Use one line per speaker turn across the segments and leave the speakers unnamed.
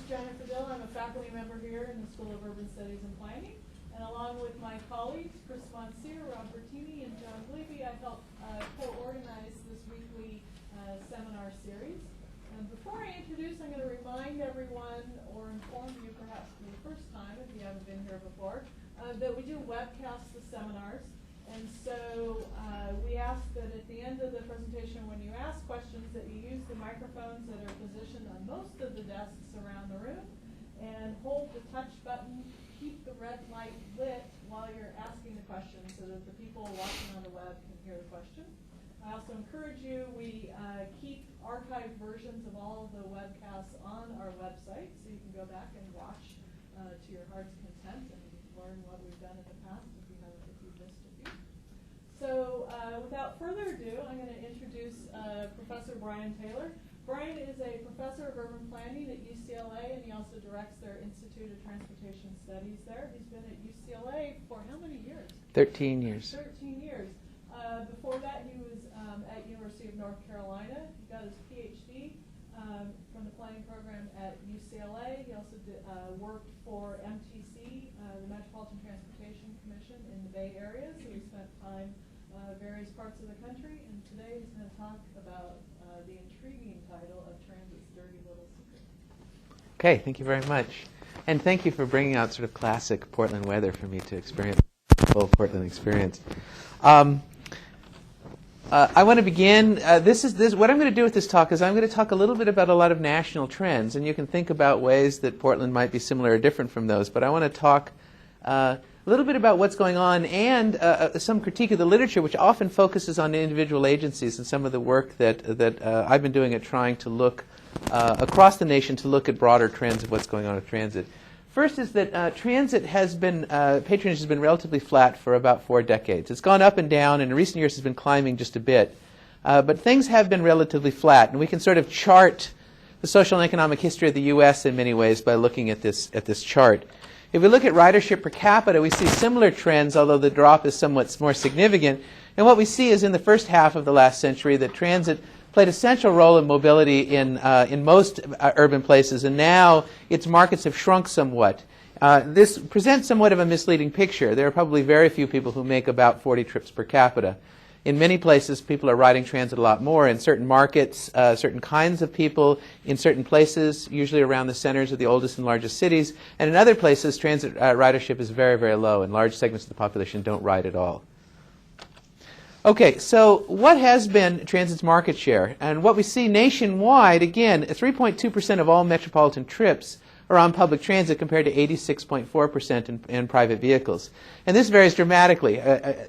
Jennifer Dill. I'm a faculty member here in the School of Urban Studies and Planning. And along with my colleagues, Chris Monsieur, Rob Bertini, and John Levy, I help co-organize this weekly seminar series. And before I introduce, I'm going to remind everyone, or inform you perhaps for the first time, if you haven't been here before, that we do webcast the seminars. And so we ask that at the end of the presentation, when you ask questions, that you use the microphones that are positioned on most of the desks around the room, and hold the touch button, keep the red light lit while you're asking the question so that the people watching on the web can hear the question. I also encourage you, we keep archived versions of all of the webcasts on our website, so you can go back and watch to your heart's content and learn what we've done in the past if you've missed a few. So without further ado, I'm going to introduce Professor Brian Taylor. Brian is a professor of urban planning at UCLA, and he also directs their Institute of Transportation Studies there. He's been at UCLA for how many years?
13 years.
13 years. Before that, he was at University of North Carolina. He got his PhD from the planning program at UCLA. He also worked for MTC, the Metropolitan Transportation Commission in the Bay Area, so he spent time various parts of the country, and today he's going to talk about the intriguing title of Transit's Dirty Little Secret.
Okay, thank you very much. And thank you for bringing out sort of classic Portland weather for me to experience, full Portland experience. I want to begin, what I'm going to do with this talk is I'm going to talk a little bit about a lot of national trends, and you can think about ways that Portland might be similar or different from those, but I want to talk a little bit about what's going on and some critique of the literature, which often focuses on individual agencies and some of the work that I've been doing at trying to look across the nation to look at broader trends of what's going on with transit. First is that transit has been, patronage has been relatively flat for about 4 decades. It's gone up and down, and in recent years has been climbing just a bit. But things have been relatively flat, and we can sort of chart the social and economic history of the U.S. in many ways by looking at this chart. If we look at ridership per capita, we see similar trends, although the drop is somewhat more significant. And what we see is in the first half of the last century that transit played a central role in mobility in most urban places, and now its markets have shrunk somewhat. This presents somewhat of a misleading picture. There are probably very few people who make about 40 trips per capita. In many places, people are riding transit a lot more. In certain markets, certain kinds of people, in certain places, usually around the centers of the oldest and largest cities, and in other places, transit ridership is very, very low, and large segments of the population don't ride at all. Okay, so what has been transit's market share? And what we see nationwide, again, 3.2% of all metropolitan trips are on public transit compared to 86.4% in private vehicles. And this varies dramatically.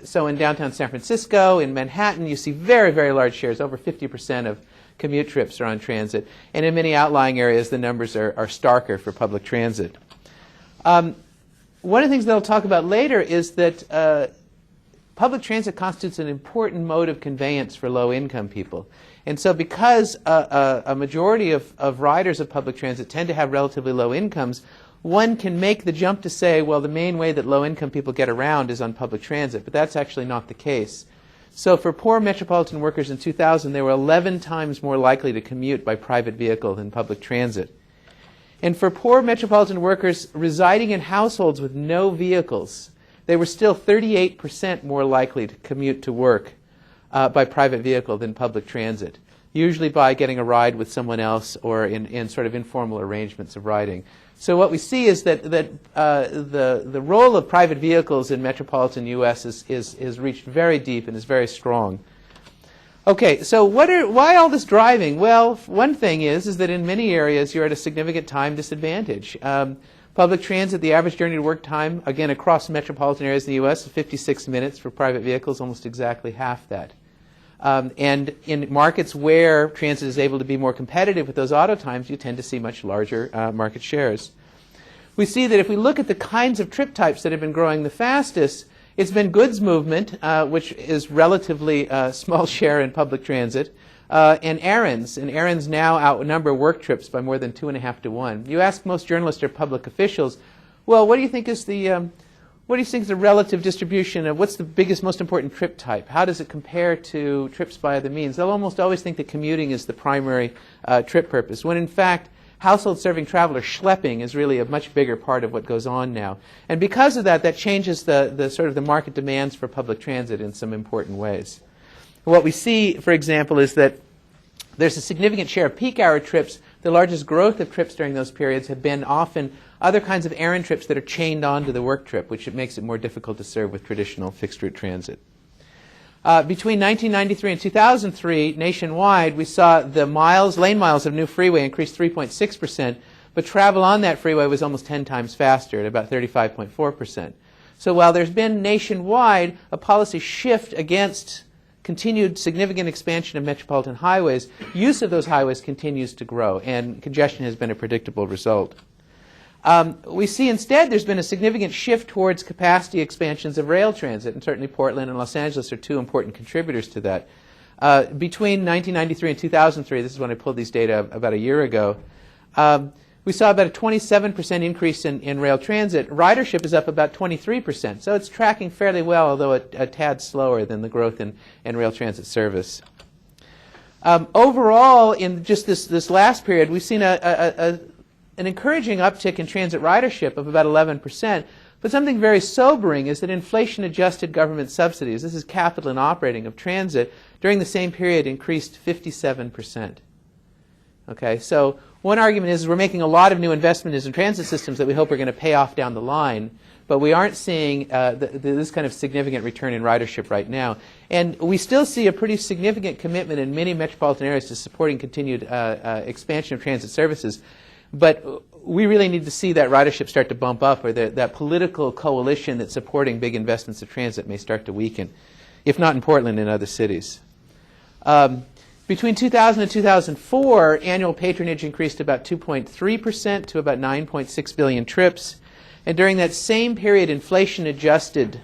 So in downtown San Francisco, in Manhattan, you see very, very large shares. Over 50% of commute trips are on transit. And in many outlying areas, the numbers are starker for public transit. One of the things that I'll talk about later is that public transit constitutes an important mode of conveyance for low-income people. And so because a majority of riders of public transit tend to have relatively low incomes, one can make the jump to say, well, the main way that low-income people get around is on public transit. But that's actually not the case. So for poor metropolitan workers in 2000, they were 11 times more likely to commute by private vehicle than public transit. And for poor metropolitan workers residing in households with no vehicles, they were still 38% more likely to commute to work by private vehicle than public transit, usually by getting a ride with someone else or in sort of informal arrangements of riding. So what we see is that the role of private vehicles in metropolitan U.S. is reached very deep and is very strong. Okay, so why all this driving? Well, one thing is that in many areas you're at a significant time disadvantage. Public transit, the average journey to work time, again, across metropolitan areas in the U.S. is 56 minutes. For private vehicles, almost exactly half that. And in markets where transit is able to be more competitive with those auto times, you tend to see much larger market shares. We see that if we look at the kinds of trip types that have been growing the fastest, it's been goods movement, which is relatively small share in public transit, and errands. And errands now outnumber work trips by more than 2.5 to 1. You ask most journalists or public officials, well, what do you think is the relative distribution of what's the biggest, most important trip type? How does it compare to trips by other means? They'll almost always think that commuting is the primary trip purpose, when in fact household serving traveler schlepping is really a much bigger part of what goes on now. And because of that, that changes the sort of the market demands for public transit in some important ways. What we see, for example, is that there's a significant share of peak hour trips. The largest growth of trips during those periods have been often other kinds of errand trips that are chained onto the work trip, which makes it more difficult to serve with traditional fixed route transit. Between 1993 and 2003, nationwide, we saw the lane miles of new freeway increase 3.6%, but travel on that freeway was almost 10 times faster at about 35.4%. So while there's been nationwide a policy shift against continued significant expansion of metropolitan highways, use of those highways continues to grow, and congestion has been a predictable result. We see instead there's been a significant shift towards capacity expansions of rail transit, and certainly Portland and Los Angeles are two important contributors to that. Between 1993 and 2003, this is when I pulled these data about a year ago, we saw about a 27% increase in rail transit. Ridership is up about 23%, so it's tracking fairly well, although a tad slower than the growth in rail transit service. Overall, in just this last period, we've seen an encouraging uptick in transit ridership of about 11%, but something very sobering is that inflation-adjusted government subsidies, this is capital and operating of transit, during the same period increased 57%. Okay, so one argument is we're making a lot of new investments in transit systems that we hope are going to pay off down the line, but we aren't seeing this kind of significant return in ridership right now. And we still see a pretty significant commitment in many metropolitan areas to supporting continued expansion of transit services. But we really need to see that ridership start to bump up, or that political coalition that's supporting big investments in transit may start to weaken, if not in Portland, in other cities. Between 2000 and 2004, annual patronage increased about 2.3% to about 9.6 billion trips. And during that same period, inflation-adjusted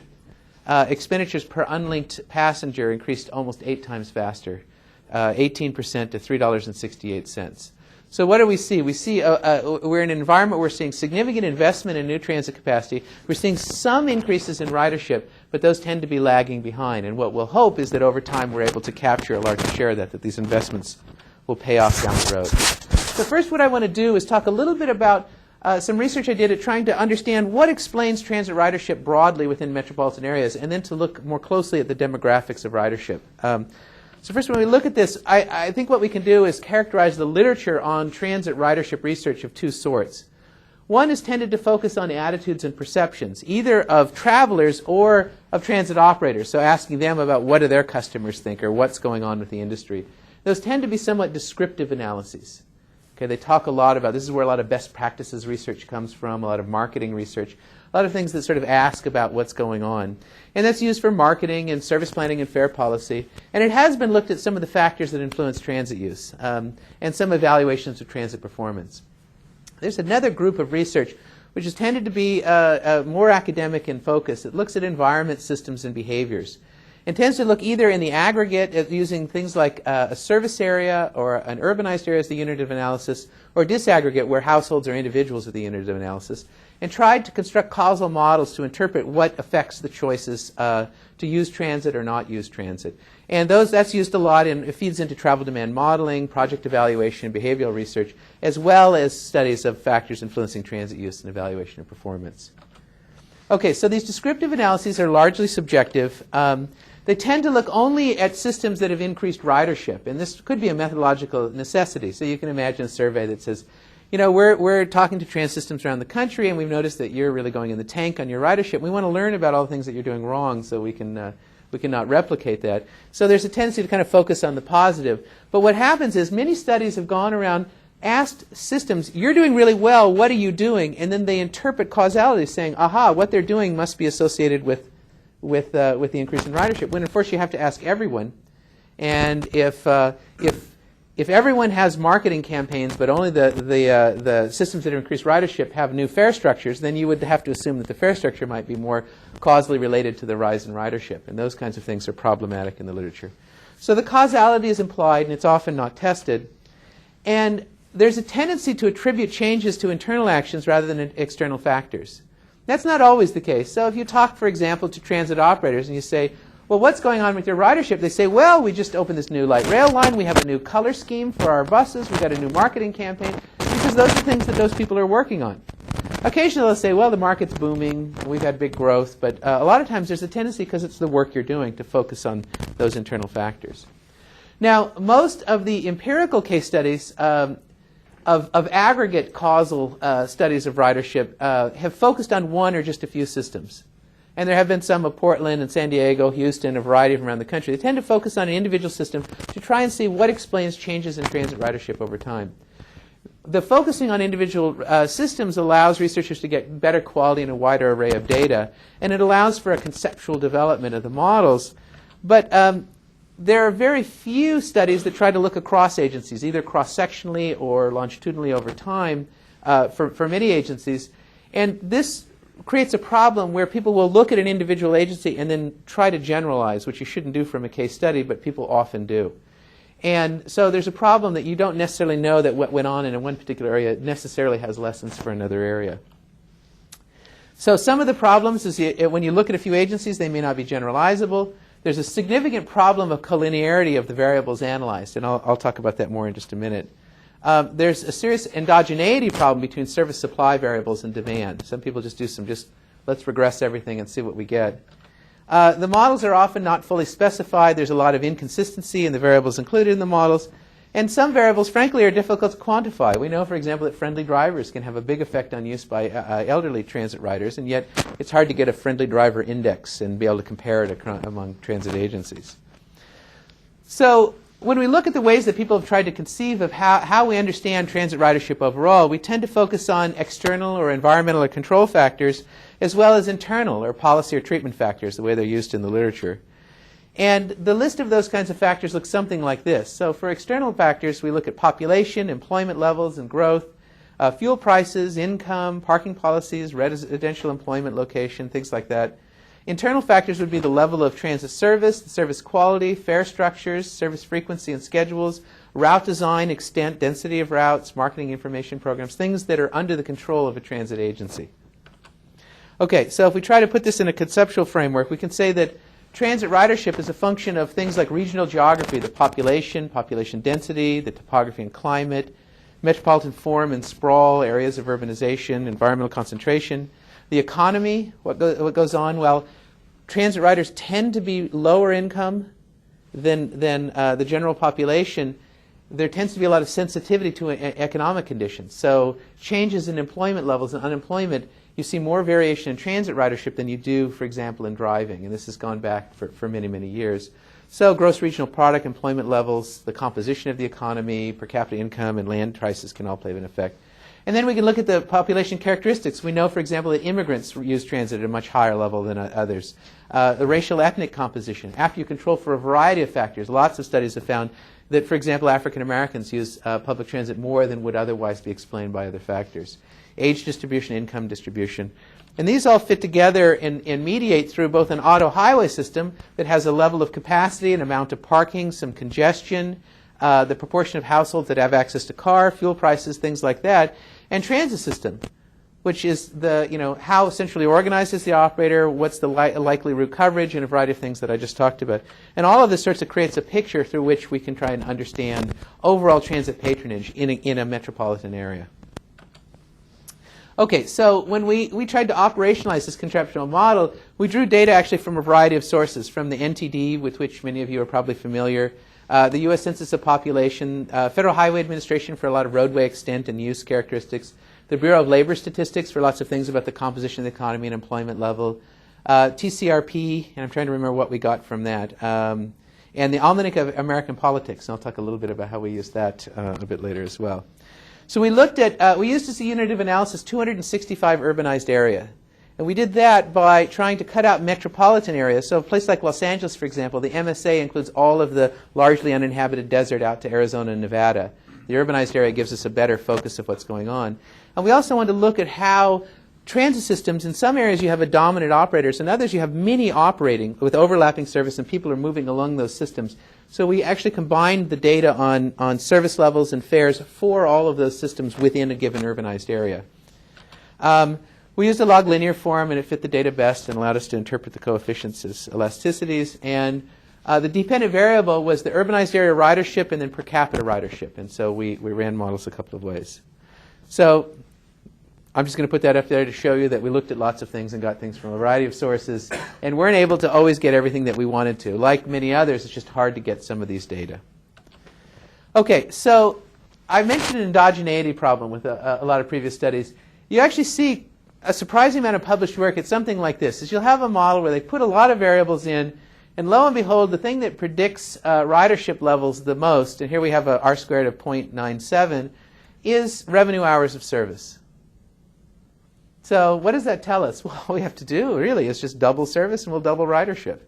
expenditures per unlinked passenger increased almost 8 times faster, 18% to $3.68. So what do we see? We see we're in an environment where we're seeing significant investment in new transit capacity. We're seeing some increases in ridership, but those tend to be lagging behind. And what we'll hope is that over time we're able to capture a larger share of that these investments will pay off down the road. So first what I want to do is talk a little bit about some research I did at trying to understand what explains transit ridership broadly within metropolitan areas, and then to look more closely at the demographics of ridership. So first, when we look at this, I think what we can do is characterize the literature on transit ridership research of two sorts. One is tended to focus on attitudes and perceptions, either of travelers or of transit operators, so asking them about what do their customers think or what's going on with the industry. Those tend to be somewhat descriptive analyses. Okay, they talk a lot about, this is where a lot of best practices research comes from, a lot of marketing research, a lot of things that sort of ask about what's going on. And that's used for marketing and service planning and fare policy. And it has been looked at some of the factors that influence transit use and some evaluations of transit performance. There's another group of research which has tended to be more academic in focus. It looks at environment, systems, and behaviors. It tends to look either in the aggregate at using things like a service area or an urbanized area as the unit of analysis, or disaggregate where households or individuals are the unit of analysis, and tried to construct causal models to interpret what affects the choices to use transit or not use transit. And that's used a lot, and it feeds into travel demand modeling, project evaluation, and behavioral research, as well as studies of factors influencing transit use and evaluation of performance. Okay, so these descriptive analyses are largely subjective. They tend to look only at systems that have increased ridership, and this could be a methodological necessity. So you can imagine a survey that says, you know, we're talking to transit systems around the country, and we've noticed that you're really going in the tank on your ridership. We want to learn about all the things that you're doing wrong so we cannot replicate that. So there's a tendency to kind of focus on the positive. But what happens is many studies have gone around, asked systems, you're doing really well, what are you doing? And then they interpret causality, saying, aha, what they're doing must be associated with the increase in ridership, when of course you have to ask everyone. And if everyone has marketing campaigns, but only the systems that have increased ridership have new fare structures, then you would have to assume that the fare structure might be more causally related to the rise in ridership. And those kinds of things are problematic in the literature. So the causality is implied, and it's often not tested. And there's a tendency to attribute changes to internal actions rather than external factors. That's not always the case. So if you talk, for example, to transit operators and you say, well, what's going on with your ridership? They say, well, we just opened this new light rail line. We have a new color scheme for our buses. We've got a new marketing campaign. Because those are things that those people are working on. Occasionally they'll say, well, the market's booming. We've had big growth. But a lot of times there's a tendency, because it's the work you're doing, to focus on those internal factors. Now, most of the empirical case studies of aggregate causal studies of ridership have focused on one or just a few systems. And there have been some of Portland and San Diego, Houston, a variety from around the country. They tend to focus on an individual system to try and see what explains changes in transit ridership over time. The focusing on individual systems allows researchers to get better quality and a wider array of data, and it allows for a conceptual development of the models. But there are very few studies that try to look across agencies, either cross-sectionally or longitudinally over time for many agencies. And this creates a problem where people will look at an individual agency and then try to generalize, which you shouldn't do from a case study, but people often do. And so there's a problem that you don't necessarily know that what went on in one particular area necessarily has lessons for another area. So some of the problems is when you look at a few agencies, they may not be generalizable. There's a significant problem of collinearity of the variables analyzed, and I'll talk about that more in just a minute. There's a serious endogeneity problem between service supply variables and demand. Some people just do let's regress everything and see what we get. The models are often not fully specified. There's a lot of inconsistency in the variables included in the models. And some variables, frankly, are difficult to quantify. We know, for example, that friendly drivers can have a big effect on use by elderly transit riders, and yet it's hard to get a friendly driver index and be able to compare it among transit agencies. So when we look at the ways that people have tried to conceive of how we understand transit ridership overall, we tend to focus on external or environmental or control factors, as well as internal or policy or treatment factors, the way they're used in the literature. And the list of those kinds of factors looks something like this. So for external factors, we look at population, employment levels and growth, fuel prices, income, parking policies, residential employment location, things like that. Internal factors would be the level of transit service, the service quality, fare structures, service frequency and schedules, route design, extent, density of routes, marketing information programs, things that are under the control of a transit agency. Okay, so if we try to put this in a conceptual framework, we can say that transit ridership is a function of things like regional geography, the population, population density, the topography and climate, metropolitan form and sprawl, areas of urbanization, environmental concentration, the economy, what goes on. Well, transit riders tend to be lower income than the general population. There tends to be a lot of sensitivity to economic conditions. So changes in employment levels and unemployment, you see more variation in transit ridership than you do, for example, in driving. And this has gone back for many, many years. So gross regional product, employment levels, the composition of the economy, per capita income, and land prices can all play an effect. And then we can look at the population characteristics. We know, for example, that immigrants use transit at a much higher level than others. The racial ethnic composition. After you control for a variety of factors, lots of studies have found that, for example, African Americans use public transit more than would otherwise be explained by other factors. Age distribution, income distribution. And these all fit together and mediate through both an auto highway system that has a level of capacity, an amount of parking, some congestion, the proportion of households that have access to car, fuel prices, things like that, and transit system, which is how centrally organized is the operator, what's the likely route coverage, and a variety of things that I just talked about. And all of this sorts of creates a picture through which we can try and understand overall transit patronage in a metropolitan area. Okay, so when we tried to operationalize this conceptual model, we drew data actually from a variety of sources, from the NTD, with which many of you are probably familiar, the U.S. Census of Population, Federal Highway Administration for a lot of roadway extent and use characteristics, the Bureau of Labor Statistics for lots of things about the composition of the economy and employment level, TCRP, and I'm trying to remember what we got from that, and the Almanac of American Politics, and I'll talk a little bit about how we use that a bit later as well. So we looked at, we used as a unit of analysis 265 urbanized area. And we did that by trying to cut out metropolitan areas. So a place like Los Angeles, for example, the MSA includes all of the largely uninhabited desert out to Arizona and Nevada. The urbanized area gives us a better focus of what's going on. And we also wanted to look at how transit systems, in some areas you have a dominant operators, in others you have many operating with overlapping service and people are moving along those systems. So we actually combined the data on service levels and fares for all of those systems within a given urbanized area. we used a log linear form, and it fit the data best and allowed us to interpret the coefficients as elasticities. And the dependent variable was the urbanized area ridership and then per capita ridership. And so we ran models a couple of ways. So I'm just going to put that up there to show you that we looked at lots of things and got things from a variety of sources and weren't able to always get everything that we wanted to. Like many others, it's just hard to get some of these data. Okay, so I mentioned an endogeneity problem with a lot of previous studies. You actually see a surprising amount of published work at something like this. Is you'll have a model where they put a lot of variables in, and lo and behold, the thing that predicts ridership levels the most, and here we have a R-squared of 0.97, is revenue hours of service. So what does that tell us? Well, all we have to do, really, is just double service and we'll double ridership.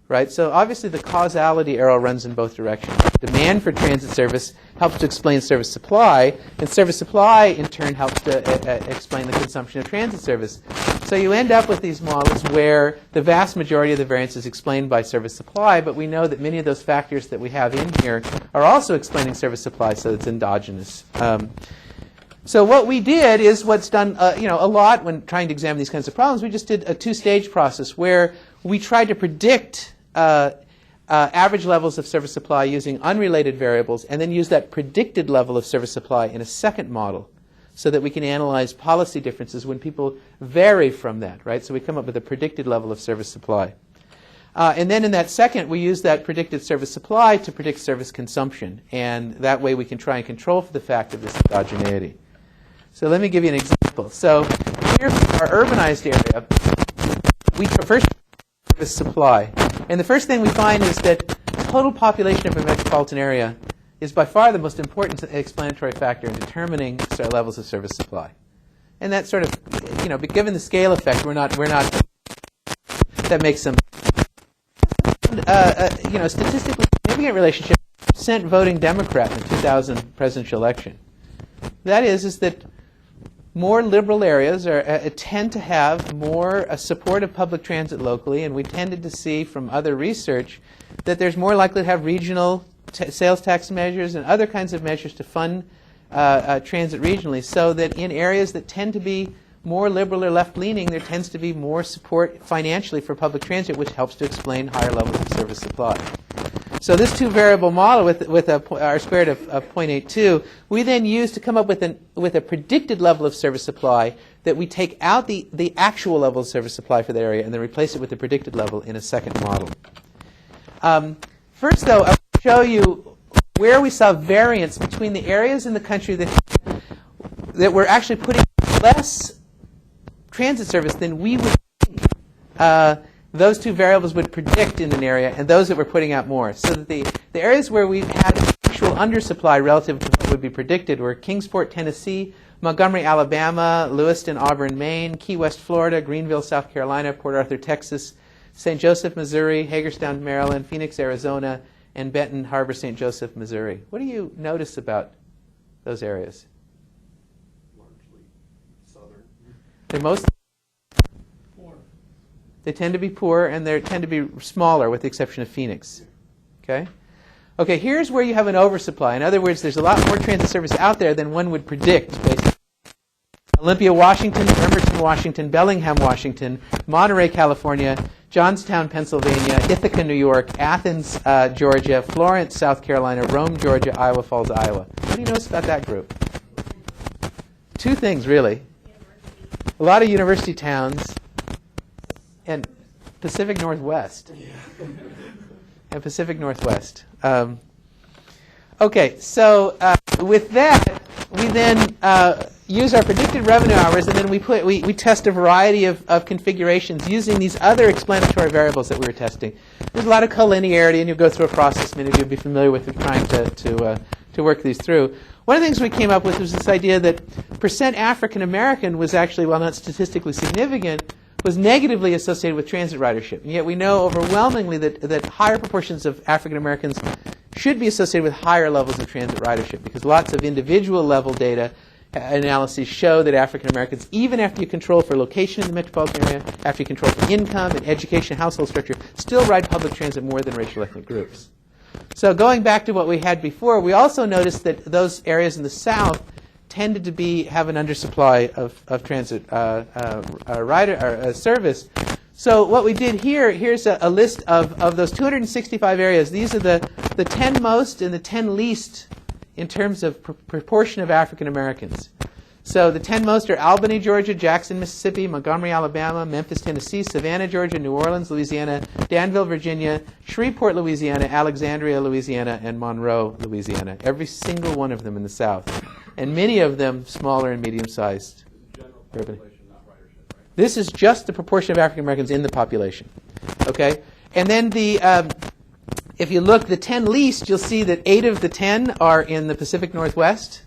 Right? So obviously the causality arrow runs in both directions. Demand for transit service helps to explain service supply, and service supply, in turn, helps to explain the consumption of transit service. So you end up with these models where the vast majority of the variance is explained by service supply, but we know that many of those factors that we have in here are also explaining service supply, so it's endogenous. So what we did is what's done a lot when trying to examine these kinds of problems. We just did a two-stage process where we tried to predict average levels of service supply using unrelated variables and then use that predicted level of service supply in a second model so that we can analyze policy differences when people vary from that, right? So we come up with a predicted level of service supply. And then in that second, we use that predicted service supply to predict service consumption. And that way we can try and control for the fact of this endogeneity. So let me give you an example. So here for our urbanized area, we first service supply. And the first thing we find is that total population of a metropolitan area is by far the most important explanatory factor in determining levels of service supply. And that sort of, given the scale effect, we're not, that makes some, statistically significant relationship percent voting Democrat in the 2000 presidential election. That is that more liberal areas tend to have more support of public transit locally, and we tended to see from other research that there's more likely to have regional sales tax measures and other kinds of measures to fund transit regionally, so that in areas that tend to be more liberal or left-leaning, there tends to be more support financially for public transit, which helps to explain higher levels of service supply. So this two-variable model with a R-squared of 0.82, we then use to come up with a predicted level of service supply that we take out the actual level of service supply for the area and then replace it with the predicted level in a second model. First, though, I'll show you where we saw variance between the areas in the country that were actually putting less transit service than we would think those two variables would predict in an area, and those that were putting out more. So that the areas where we had actual undersupply relative to what would be predicted were Kingsport, Tennessee, Montgomery, Alabama, Lewiston, Auburn, Maine, Key West, Florida, Greenville, South Carolina, Port Arthur, Texas, St. Joseph, Missouri, Hagerstown, Maryland, Phoenix, Arizona, and Benton Harbor, St. Joseph, Missouri. What do you notice about those areas?
Largely southern.
They're mostly poor. They tend to be poor, and they tend to be smaller, with the exception of Phoenix. Okay? Okay, here's where you have an oversupply. In other words, there's a lot more transit service out there than one would predict, basically. Olympia, Washington, Bremerton, Washington, Bellingham, Washington, Monterey, California, Johnstown, Pennsylvania, Ithaca, New York, Athens, Georgia, Florence, South Carolina, Rome, Georgia, Iowa Falls, Iowa. What do you notice about that group? Two things, really. A lot of university towns and Pacific Northwest. And Pacific Northwest. Okay, so with that, we then use our predicted revenue hours, and then we test a variety of configurations using these other explanatory variables that we were testing. There's a lot of collinearity, and you'll go through a process many of you will be familiar with trying to work these through. One of the things we came up with was this idea that percent African American was actually, while not statistically significant, was negatively associated with transit ridership. And yet we know overwhelmingly that higher proportions of African Americans should be associated with higher levels of transit ridership, because lots of individual level data analyses show that African Americans, even after you control for location in the metropolitan area, after you control for income and education, household structure, still ride public transit more than racial ethnic groups. So going back to what we had before, we also noticed that those areas in the South tended to have an undersupply of transit service. So what we did here's a list of those 265 areas. These are the 10 most and the 10 least in terms of proportion of African Americans. So the 10 most are Albany, Georgia, Jackson, Mississippi, Montgomery, Alabama, Memphis, Tennessee, Savannah, Georgia, New Orleans, Louisiana, Danville, Virginia, Shreveport, Louisiana, Alexandria, Louisiana, and Monroe, Louisiana. Every single one of them in the South. And many of them smaller and medium-sized.
General population, not ridership, right?
This is just the proportion of African Americans in the population. Okay? And then if you look, the 10 least, you'll see that 8 of the 10 are in the Pacific Northwest.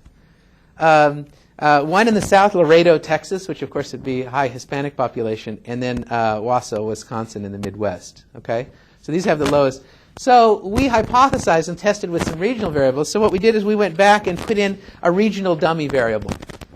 One in the South, Laredo, Texas, which of course would be a high Hispanic population, and then Wausau, Wisconsin in the Midwest. Okay? So these have the lowest. So we hypothesized and tested with some regional variables. So what we did is we went back and put in a regional dummy variable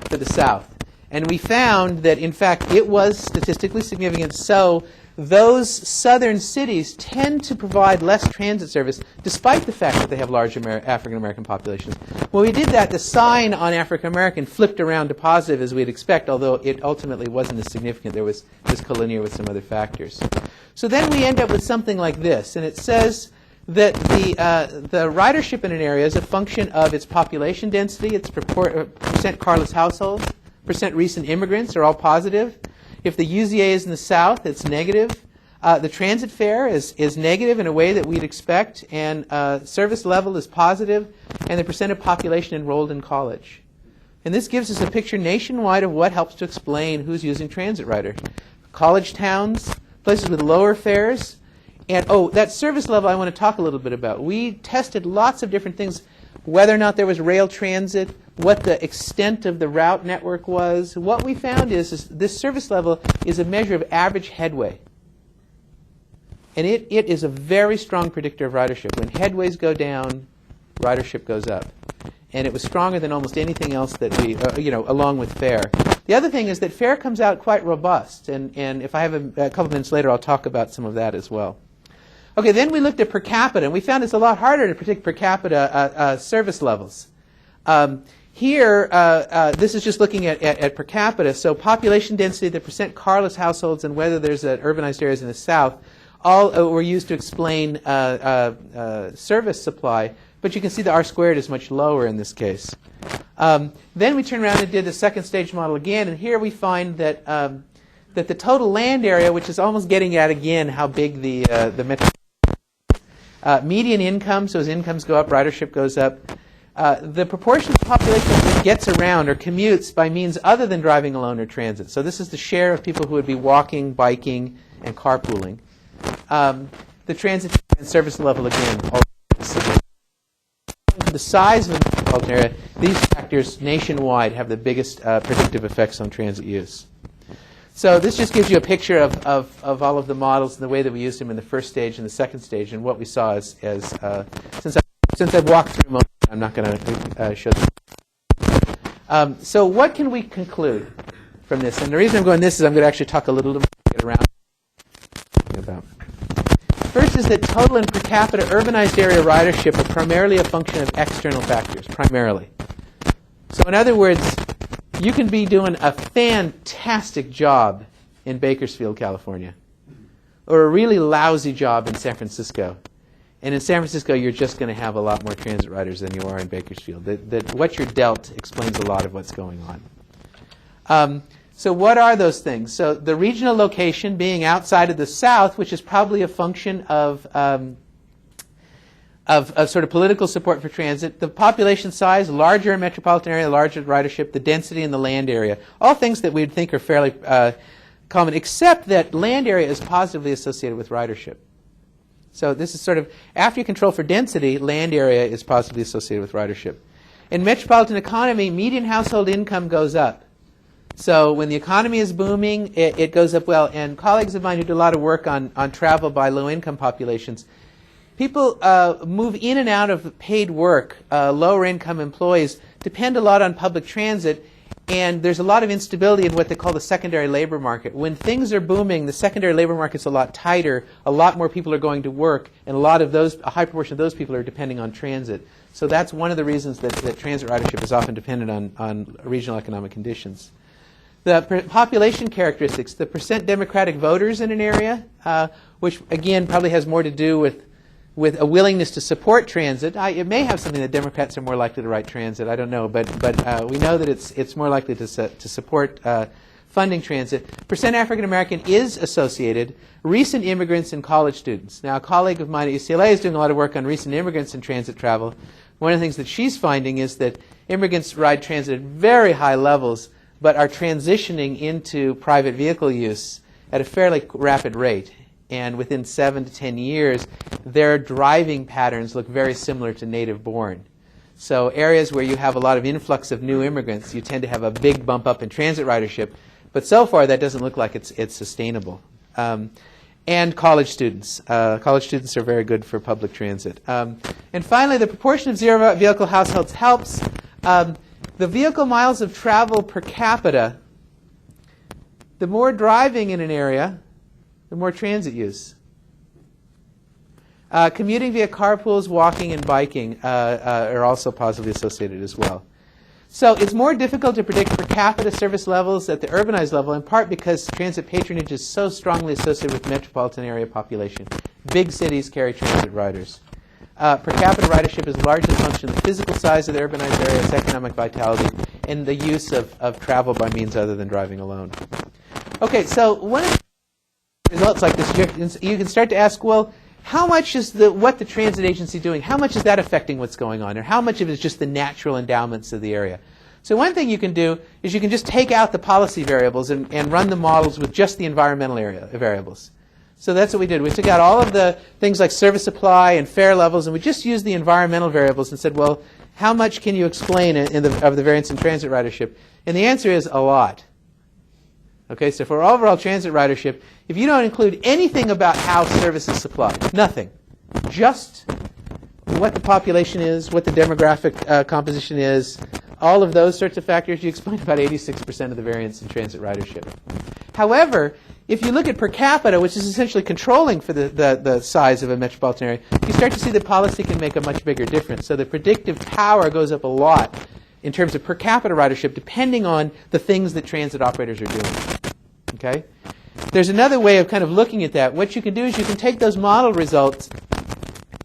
for the South. And we found that, in fact, it was statistically significant. So those southern cities tend to provide less transit service, despite the fact that they have large African American populations. When we did that, the sign on African American flipped around to positive, as we'd expect, although it ultimately wasn't as significant. It was collinear with some other factors. So then we end up with something like this, and it says that the ridership in an area is a function of its population density, its percent carless households, percent recent immigrants are all positive. If the UZA is in the South, it's negative. The transit fare is negative in a way that we'd expect, and service level is positive, and the percent of population enrolled in college. And this gives us a picture nationwide of what helps to explain who's using transit rider. College towns, places with lower fares, and that service level I want to talk a little bit about. We tested lots of different things, whether or not there was rail transit, what the extent of the route network was. What we found is this service level is a measure of average headway. And it is a very strong predictor of ridership. When headways go down, ridership goes up. And it was stronger than almost anything else that we, along with fare. The other thing is that fare comes out quite robust. And if I have a couple minutes later, I'll talk about some of that as well. Okay, then we looked at per capita, and we found it's a lot harder to predict per capita service levels. Here, this is just looking at per capita. So population density, the percent carless households, and whether there's urbanized areas in the South, all were used to explain service supply. But you can see the R-squared is much lower in this case. Then we turned around and did the second stage model again, and here we find that that the total land area, which is almost getting at again how big the median income, so as incomes go up, ridership goes up. The proportion of the population that gets around or commutes by means other than driving alone or transit. So this is the share of people who would be walking, biking, and carpooling. The transit and service level, again, all the size of the metropolitan area, these factors nationwide have the biggest predictive effects on transit use. So this just gives you a picture of all of the models and the way that we used them in the first stage and the second stage, and what we saw as since I've walked through most, I'm not going to show them. So what can we conclude from this? And the reason I'm going this is I'm going to actually talk a little bit around about. First is that total and per capita urbanized area ridership are primarily a function of external factors, primarily. So in other words, you can be doing a fantastic job in Bakersfield, California, or a really lousy job in San Francisco. And in San Francisco, you're just going to have a lot more transit riders than you are in Bakersfield. That what you're dealt explains a lot of what's going on. So what are those things? So the regional location being outside of the South, which is probably a function of sort of political support for transit. The population size, larger metropolitan area, larger ridership, the density in the land area. All things that we'd think are fairly common, except that land area is positively associated with ridership. So this is sort of, after you control for density, land area is positively associated with ridership. In metropolitan economy, median household income goes up. So when the economy is booming, it goes up well. And colleagues of mine who do a lot of work on travel by low-income populations, people move in and out of paid work. Lower-income employees depend a lot on public transit, And there's a lot of instability in what they call the secondary labor market. When things are booming, the secondary labor market's a lot tighter, a lot more people are going to work, and a high proportion of those people are depending on transit. So that's one of the reasons that transit ridership is often dependent on regional economic conditions. The population characteristics, the percent Democratic voters in an area, which again probably has more to do with a willingness to support transit. It may have something that Democrats are more likely to write transit. I don't know, but we know that it's more likely to support funding transit. Percent African American is associated. Recent immigrants and college students. Now, a colleague of mine at UCLA is doing a lot of work on recent immigrants and transit travel. One of the things that she's finding is that immigrants ride transit at very high levels, but are transitioning into private vehicle use at a fairly rapid rate. And within 7 to 10 years, their driving patterns look very similar to native-born. So areas where you have a lot of influx of new immigrants, you tend to have a big bump up in transit ridership. But so far, that doesn't look like it's sustainable. And college students. College students are very good for public transit. And finally, the proportion of zero-vehicle households helps. The vehicle miles of travel per capita, the more driving in an area, the more transit use. Commuting via carpools, walking, and biking are also positively associated as well. So it's more difficult to predict per capita service levels at the urbanized level, in part because transit patronage is so strongly associated with metropolitan area population. Big cities carry transit riders. Per capita ridership is largely a function of the physical size of the urbanized area, its economic vitality, and the use of travel by means other than driving alone. Okay, so one of the results like this, you can start to ask, well, how much is what the transit agency doing? How much is that affecting what's going on? Or how much of it is just the natural endowments of the area? So one thing you can do is you can just take out the policy variables and run the models with just the environmental area variables. So that's what we did. We took out all of the things like service supply and fare levels, and we just used the environmental variables and said, well, how much can you explain of the variance in transit ridership? And the answer is a lot. Okay, so for overall transit ridership, if you don't include anything about how service is supplied, nothing, just what the population is, what the demographic composition is, all of those sorts of factors, you explain about 86% of the variance in transit ridership. However, if you look at per capita, which is essentially controlling for the size of a metropolitan area, you start to see that policy can make a much bigger difference. So the predictive power goes up a lot in terms of per capita ridership, depending on the things that transit operators are doing. Okay? There's another way of kind of looking at that. What you can do is you can take those model results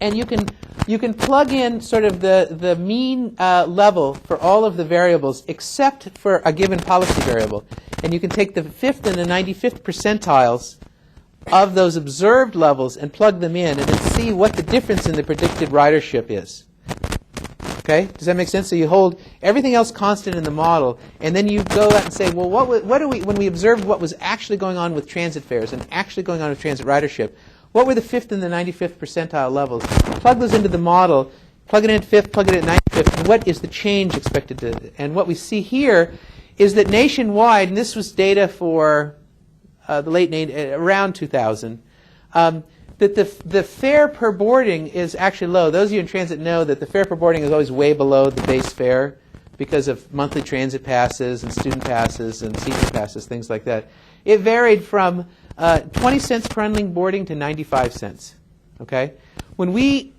and you can plug in sort of the mean level for all of the variables except for a given policy variable. And you can take the 5th and the 95th percentiles of those observed levels and plug them in and then see what the difference in the predicted ridership is. Okay? Does that make sense? So you hold everything else constant in the model, and then you go out and say, well, what do we, when we observed what was actually going on with transit fares and actually going on with transit ridership, what were the 5th and the 95th percentile levels? Plug those into the model, plug it in at 5th, plug it in at 95th, and what is the change expected to? And what we see here is that nationwide, and this was data for the late around 2000, that the fare per boarding is actually low. Those of you in transit know that the fare per boarding is always way below the base fare because of monthly transit passes and student passes and season passes, things like that. It varied from 20 cents per unlinked boarding to 95 cents. Okay? When we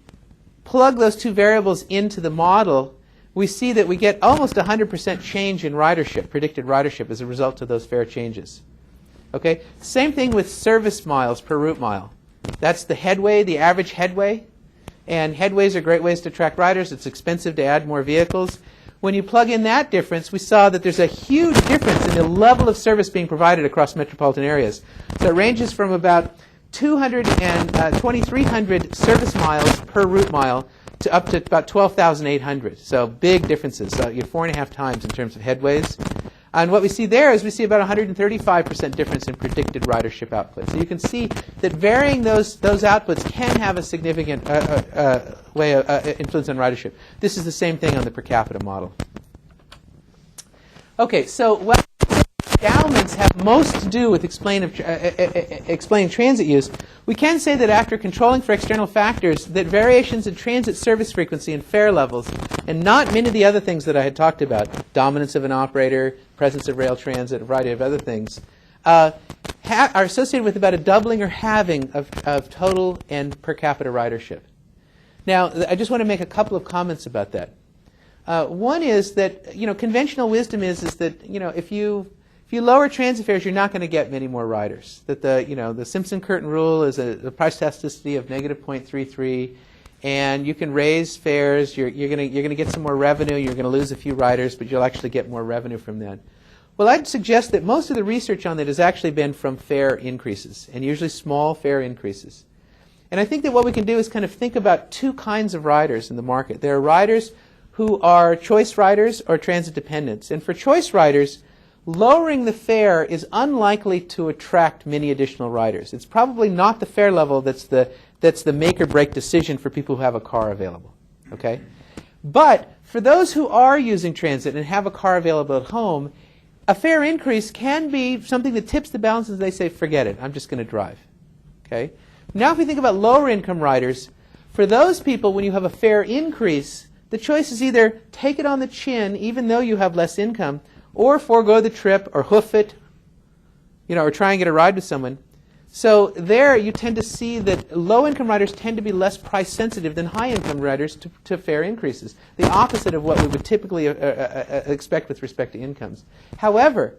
plug those two variables into the model, we see that we get almost 100% change in ridership, predicted ridership, as a result of those fare changes. Okay? Same thing with service miles per route mile. That's the headway, the average headway. And headways are great ways to track riders. It's expensive to add more vehicles. When you plug in that difference, we saw that there's a huge difference in the level of service being provided across metropolitan areas. So it ranges from about 200 and 2,300 service miles per route mile to up to about 12,800. So big differences. So you're 4.5 times in terms of headways. And what we see there is we see about 135% difference in predicted ridership output. So you can see that varying those outputs can have a significant way of influence on ridership. This is the same thing on the per capita model. Okay, so what endowments have most to do with explaining transit use, we can say that after controlling for external factors, that variations in transit service frequency and fare levels and not many of the other things that I had talked about, dominance of an operator, presence of rail transit, a variety of other things, are associated with about a doubling or halving of total and per capita ridership. Now, I just want to make a couple of comments about that. One is that, conventional wisdom is that, if you lower transit fares, you're not going to get many more riders. That the Simpson-Curtin rule is a price elasticity of negative 0.33, and you can raise fares. You're going to get some more revenue. You're going to lose a few riders, but you'll actually get more revenue from that. Well, I'd suggest that most of the research on that has actually been from fare increases, and usually small fare increases. And I think that what we can do is kind of think about two kinds of riders in the market. There are riders who are choice riders or transit dependents. And for choice riders, lowering the fare is unlikely to attract many additional riders. It's probably not the fare level that's the make or break decision for people who have a car available. Okay? But for those who are using transit and have a car available at home, a fare increase can be something that tips the balance and they say, forget it, I'm just going to drive. Okay? Now if we think about lower income riders, for those people when you have a fare increase, the choice is either take it on the chin even though you have less income, or forego the trip or hoof it, or try and get a ride with someone. So there you tend to see that low income riders tend to be less price sensitive than high income riders to fare increases. The opposite of what we would typically expect with respect to incomes. However,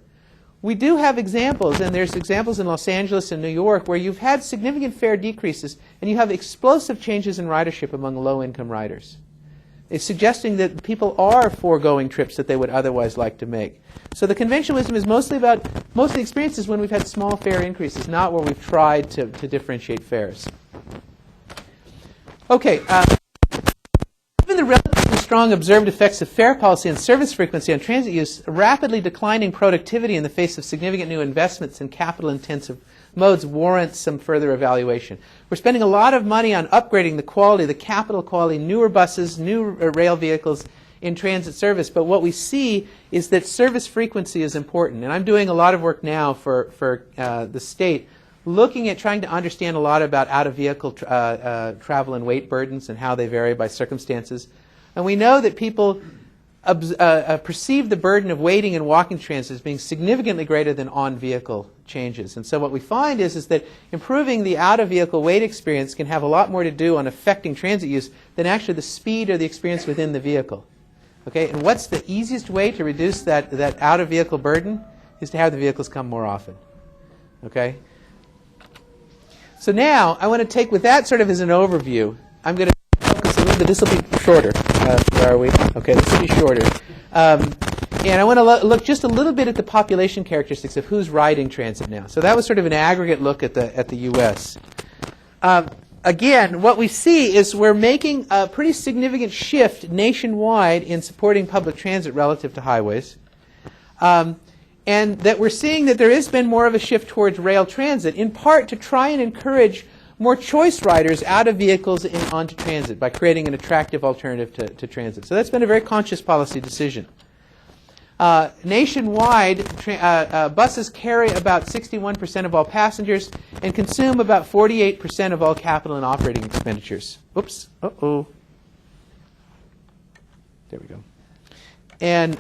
we do have examples, and there's examples in Los Angeles and New York where you've had significant fare decreases and you have explosive changes in ridership among low income riders. It's suggesting that people are foregoing trips that they would otherwise like to make. So the conventional wisdom is mostly about, most of the experiences when we've had small fare increases, not where we've tried to differentiate fares. Okay, given the relatively strong observed effects of fare policy and service frequency on transit use, rapidly declining productivity in the face of significant new investments in capital-intensive modes warrants some further evaluation. We're spending a lot of money on upgrading the quality, the capital quality, newer buses, new rail vehicles in transit service, but what we see is that service frequency is important. And I'm doing a lot of work now for the state, looking at trying to understand a lot about out-of-vehicle travel and weight burdens and how they vary by circumstances. And we know that people perceive the burden of waiting and walking transit as being significantly greater than on-vehicle changes. And so what we find is that improving the out-of-vehicle wait experience can have a lot more to do on affecting transit use than actually the speed or the experience within the vehicle. Okay, and what's the easiest way to reduce that out-of-vehicle burden is to have the vehicles come more often. Okay? So now I want to take, with that sort of as an overview, I'm going to focus a little bit. This will be shorter. Where are we? Okay, this will be shorter. And I want to look just a little bit at the population characteristics of who's riding transit now. So that was sort of an aggregate look at the U.S. Again, what we see is we're making a pretty significant shift nationwide in supporting public transit relative to highways. And that we're seeing that there has been more of a shift towards rail transit, in part to try and encourage more choice riders out of vehicles and onto transit by creating an attractive alternative to transit. So that's been a very conscious policy decision. Nationwide, buses carry about 61% of all passengers and consume about 48% of all capital and operating expenditures. Oops. Uh-oh. There we go. And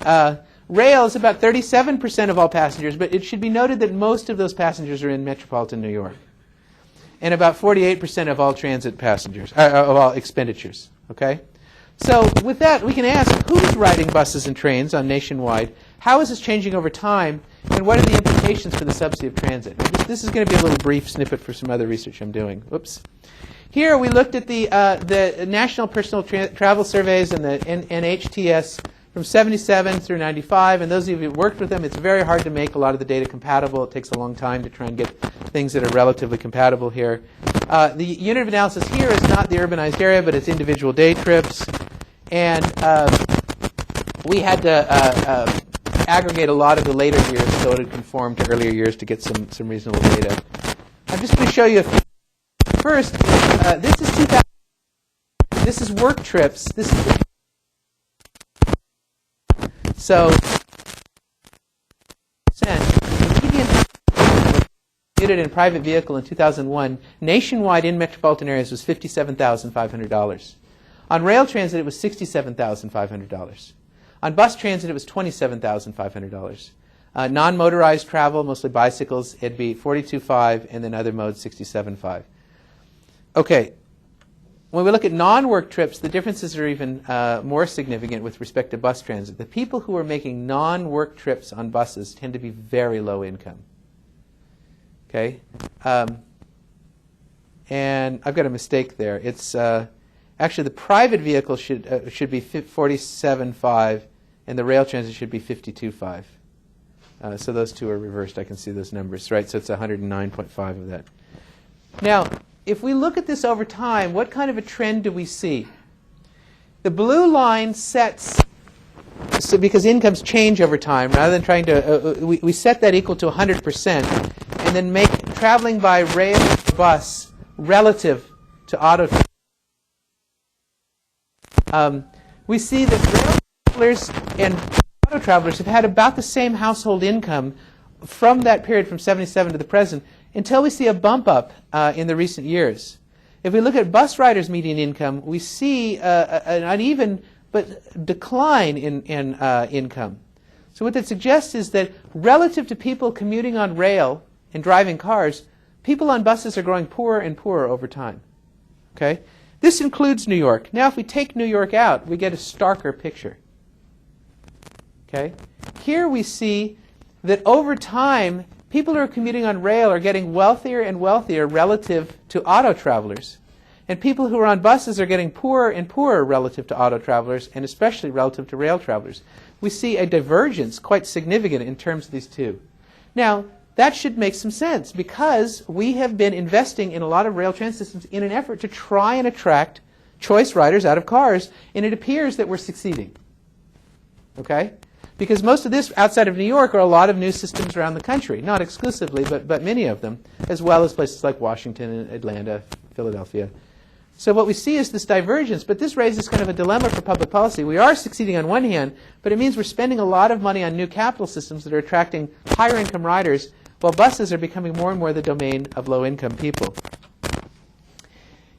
rail is about 37% of all passengers, but it should be noted that most of those passengers are in Metropolitan New York. And about 48% of all transit passengers, of all expenditures. Okay? So with that, we can ask, who's riding buses and trains on nationwide? How is this changing over time? And what are the implications for the subsidy of transit? This is going to be a little brief snippet for some other research I'm doing. Oops. Here we looked at the National Personal Travel Surveys and the NHTS from 77 through 95. And those of you who worked with them, it's very hard to make a lot of the data compatible. It takes a long time to try and get things that are relatively compatible here. The unit of analysis here is not the urbanized area, but it's individual day trips. And we had to aggregate a lot of the later years so it would conform to earlier years to get some reasonable data. I'm just going to show you a few. First, this is 2000. This is work trips. This is the so the median commuted in a private vehicle in 2001 nationwide in metropolitan areas was $57,500. On rail transit, it was $67,500. On bus transit, it was $27,500. Non-motorized travel, mostly bicycles, it'd be $42,500, and then other modes, $67,500. Okay, when we look at non-work trips, the differences are even more significant with respect to bus transit. The people who are making non-work trips on buses tend to be very low income. Okay, and I've got a mistake there. It's actually the private vehicle should be $47,500, and the rail transit should be $52,500. So those two are reversed. I can see those numbers, right? So it's 109.5 of that. Now, if we look at this over time, what kind of a trend do we see? The blue line sets, so because incomes change over time, rather than trying to, we set that equal to 100%, and then make traveling by rail or bus relative to auto. We see that rail travelers and auto travelers have had about the same household income from that period from 77 to the present until we see a bump up in the recent years. If we look at bus riders' median income, we see an uneven but decline in income. So what that suggests is that relative to people commuting on rail and driving cars, people on buses are growing poorer and poorer over time. Okay? This includes New York. Now if we take New York out, we get a starker picture. Okay? Here we see that over time, people who are commuting on rail are getting wealthier and wealthier relative to auto travelers. And people who are on buses are getting poorer and poorer relative to auto travelers, and especially relative to rail travelers. We see a divergence quite significant in terms of these two. Now, that should make some sense because we have been investing in a lot of rail transit systems in an effort to try and attract choice riders out of cars, and it appears that we're succeeding. Okay? Because most of this outside of New York are a lot of new systems around the country. Not exclusively, but many of them, as well as places like Washington and Atlanta, Philadelphia. So what we see is this divergence, but this raises kind of a dilemma for public policy. We are succeeding on one hand, but it means we're spending a lot of money on new capital systems that are attracting higher income riders, while buses are becoming more and more the domain of low-income people.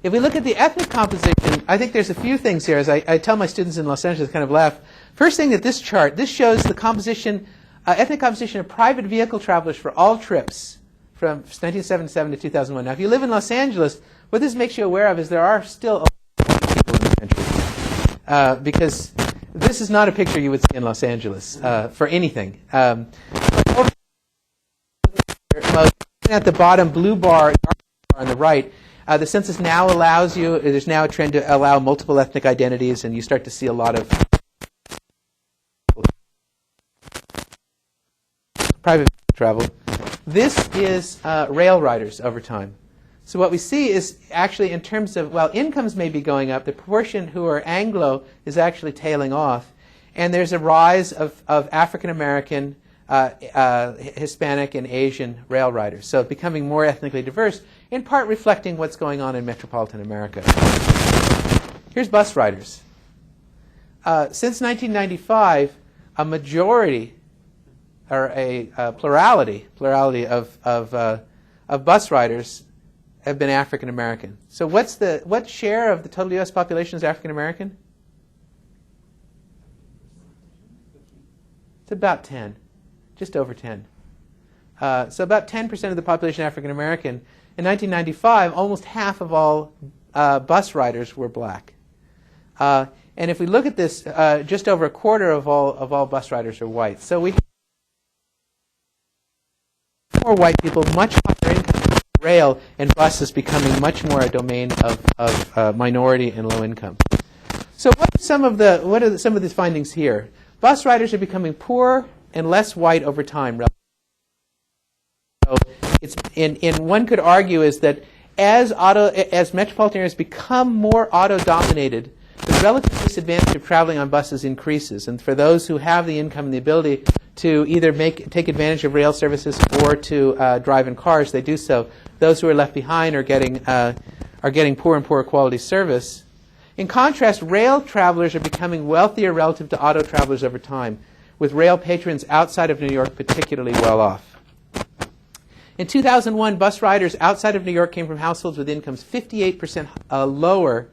If we look at the ethnic composition, I think there's a few things here. As I tell my students in Los Angeles, kind of laugh. First thing that this chart, this shows the composition, ethnic composition of private vehicle travelers for all trips from 1977 to 2001. Now, if you live in Los Angeles, what this makes you aware of is there are still a lot of people in the country. Because this is not a picture you would see in Los Angeles for anything. At the bottom, blue bar on the right, the census now allows you, there's now a trend to allow multiple ethnic identities, and you start to see a lot of private travel. This is rail riders over time. So what we see is actually in terms of, while incomes may be going up, the proportion who are Anglo is actually tailing off. And there's a rise of African American, Hispanic, and Asian rail riders. So becoming more ethnically diverse, in part reflecting what's going on in metropolitan America. Here's bus riders. Since 1995, a majority, or a plurality of bus riders have been African American. So what share of the total U.S. population is African American? It's about 10, just over 10. So about 10% of the population African American. In 1995, almost half of all bus riders were black. And if we look at this, just over a quarter of all bus riders are white. So we have more white people, much higher income. Rail and buses becoming much more a domain of minority and low income. So what are some of the findings here? Bus riders are becoming poorer and less white over time. So one could argue is that as metropolitan areas become more auto dominated, the relative disadvantage of traveling on buses increases. And for those who have the income and the ability to either take advantage of rail services or to drive in cars, they do so. Those who are left behind are getting poor and poorer quality service. In contrast, rail travelers are becoming wealthier relative to auto travelers over time, with rail patrons outside of New York particularly well off. In 2001, bus riders outside of New York came from households with incomes 58% lower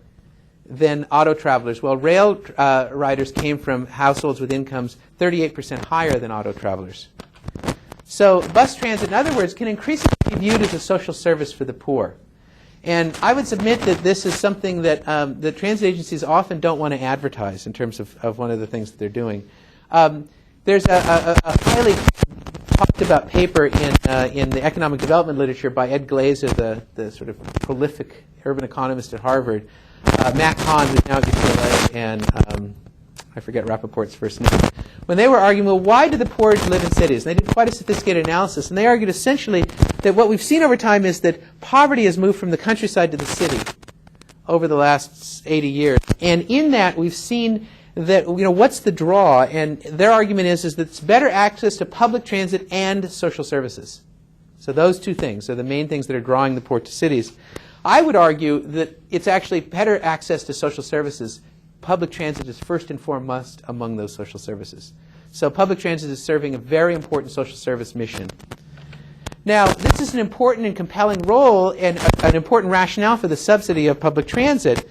than auto travelers. Well, rail riders came from households with incomes 38% higher than auto travelers. So bus transit, in other words, can increasingly be viewed as a social service for the poor. And I would submit that this is something that the transit agencies often don't want to advertise in terms of one of the things that they're doing. There's a highly talked about paper in the economic development literature by Ed Glazer, the sort of prolific urban economist at Harvard, Matt Kahn, who's now at UCLA, and I forget Rappaport's first name, when they were arguing, well, why do the poor live in cities? And they did quite a sophisticated analysis, and they argued essentially that what we've seen over time is that poverty has moved from the countryside to the city over the last 80 years. And in that, we've seen that, what's the draw? And their argument is that it's better access to public transit and social services. So those two things are the main things that are drawing the poor to cities. I would argue that it's actually better access to social services. Public transit is first and foremost among those social services. So public transit is serving a very important social service mission. Now, this is an important and compelling role and an important rationale for the subsidy of public transit.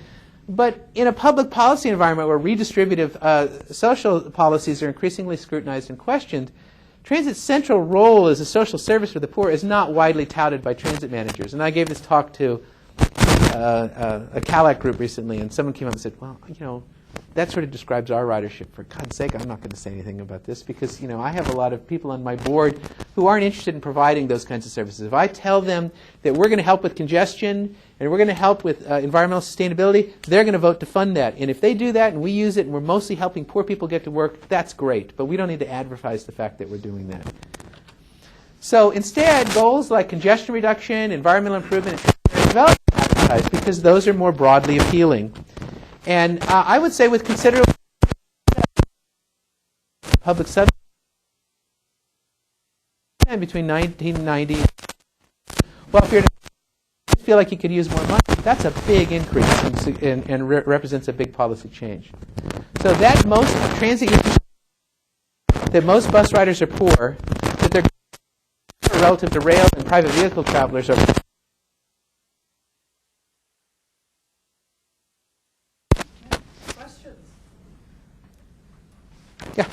But in a public policy environment where redistributive social policies are increasingly scrutinized and questioned, transit's central role as a social service for the poor is not widely touted by transit managers. And I gave this talk to a CALAC group recently, and someone came up and said, well, that sort of describes our ridership. For God's sake, I'm not going to say anything about this because, I have a lot of people on my board who aren't interested in providing those kinds of services. If I tell them that we're going to help with congestion and we're going to help with environmental sustainability, they're going to vote to fund that. And if they do that and we use it and we're mostly helping poor people get to work, that's great. But we don't need to advertise the fact that we're doing that. So instead, goals like congestion reduction, environmental improvement, and development advertised because those are more broadly appealing. And I would say with considerable public subsidy between 1990, well, if you feel like you could use more money, that's a big increase and represents a big policy change. So that most transit users, that most bus riders are poor, that they're relative to rail and private vehicle travelers are. Yeah.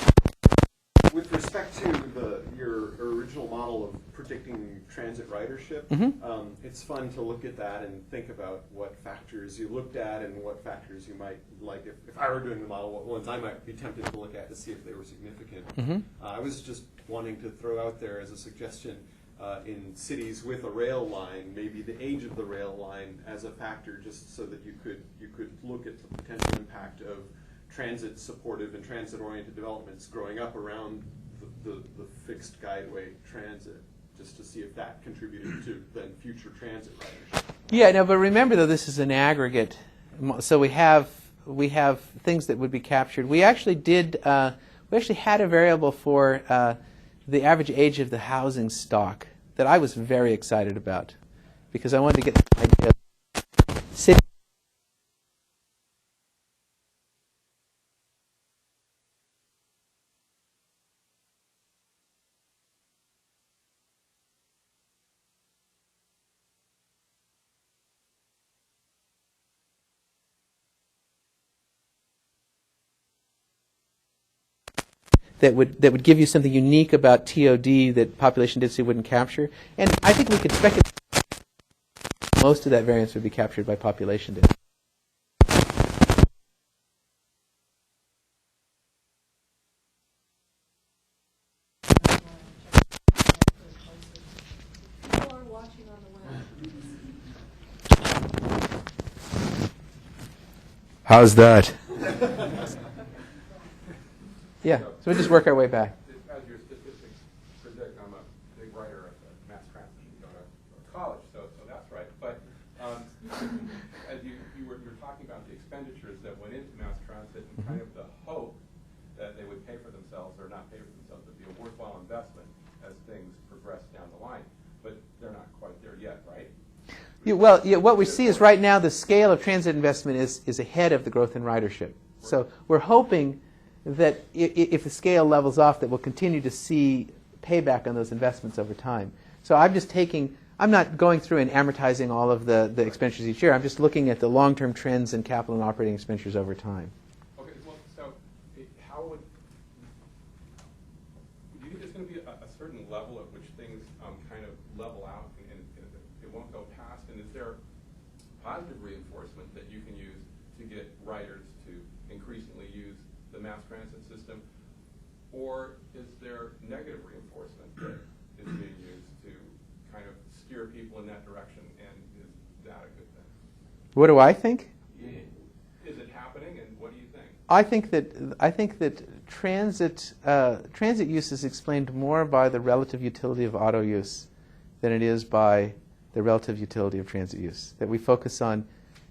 With respect to your original model of predicting transit ridership, it's fun to look at that and think about what factors you looked at and what factors you might like. If I were doing the model, what ones I might be tempted to look at to see if they were significant. I was just wanting to throw out there as a suggestion in cities with a rail line, maybe the age of the rail line as a factor, just so that you could look at the potential impact of transit supportive and transit oriented developments growing up around the fixed guideway transit, just to see if that contributed to then future transit ridership.
Yeah, no, but remember though, this is an aggregate. So we have things that would be captured. We actually had a variable for the average age of the housing stock that I was very excited about because I wanted to get the idea of city. That would give you something unique about TOD that population density wouldn't capture. And I think we could speculate most of that variance would be captured by population density.
People are watching on the web.
How's that?
Yeah, so we just work our way back.
As your statistics predict, I'm a big writer at mass transit and go to college, so that's right. But as you were talking about the expenditures that went into mass transit and kind of the hope that they would pay for themselves or not pay for themselves, would be a worthwhile investment as things progress down the line. But they're not quite there yet, right?
Well, what we see is right now the scale of transit investment is ahead of the growth in ridership. So we're hoping that if the scale levels off, that we'll continue to see payback on those investments over time. So I'm just taking I'm not going through and amortizing all of the expenditures each year. I'm just looking at the long-term trends in capital and operating expenditures over time.
Okay, well, so how would, do you think there's going to be a certain level at which things kind of level out and it won't go past? And is there positive reinforcement that you can use to get writers to increasingly use the mass transit system? Or is there negative reinforcement that is being used to kind of steer people in that direction, and is that a good thing?
What do I think?
Is it happening, and what do you think?
I think that transit use is explained more by the relative utility of auto use than it is by the relative utility of transit use. That we focus on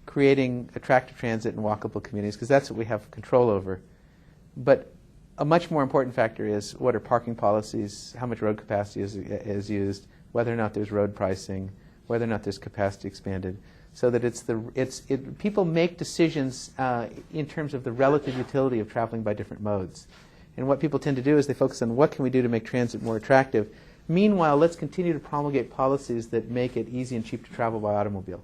creating attractive transit and walkable communities because that's what we have control over. But a much more important factor is what are parking policies, how much road capacity is used, whether or not there's road pricing, whether or not there's capacity expanded, so that people make decisions in terms of the relative utility of traveling by different modes. And what people tend to do is they focus on what can we do to make transit more attractive. Meanwhile, let's continue to promulgate policies that make it easy and cheap to travel by automobile.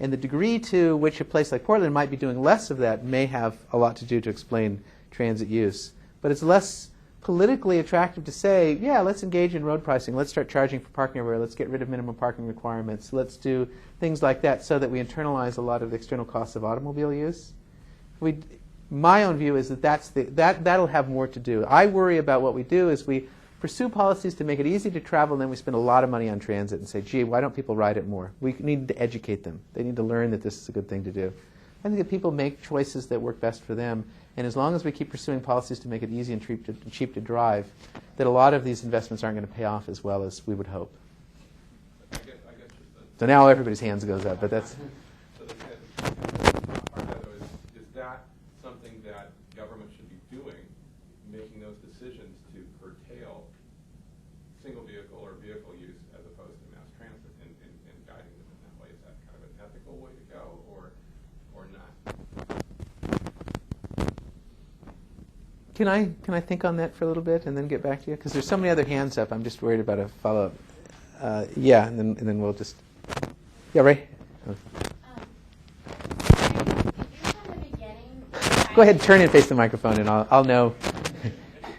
And the degree to which a place like Portland might be doing less of that may have a lot to do to explain transit use. But it's less politically attractive to say, yeah, let's engage in road pricing. Let's start charging for parking everywhere. Let's get rid of minimum parking requirements. Let's do things like that so that we internalize a lot of the external costs of automobile use. My own view is that that'll have more to do. I worry about what we do is we pursue policies to make it easy to travel, and then we spend a lot of money on transit and say, gee, why don't people ride it more? We need to educate them. They need to learn that this is a good thing to do. I think that people make choices that work best for them, and as long as we keep pursuing policies to make it easy and cheap to drive, that a lot of these investments aren't going to pay off as well as we would hope. So now everybody's hands goes up, but that's...
So part of that, though, is that something that government should be doing, making those decisions to curtail single vehicle or vehicle use as opposed to mass transit and guiding them in that way? Is that kind of an ethical way to go or not?
Can I think on that for a little bit and then get back to you? Because there's so many other hands up. I'm just worried about a follow-up. Yeah, and then we'll just... Yeah, Ray? Go ahead, turn and face the microphone, and I'll know.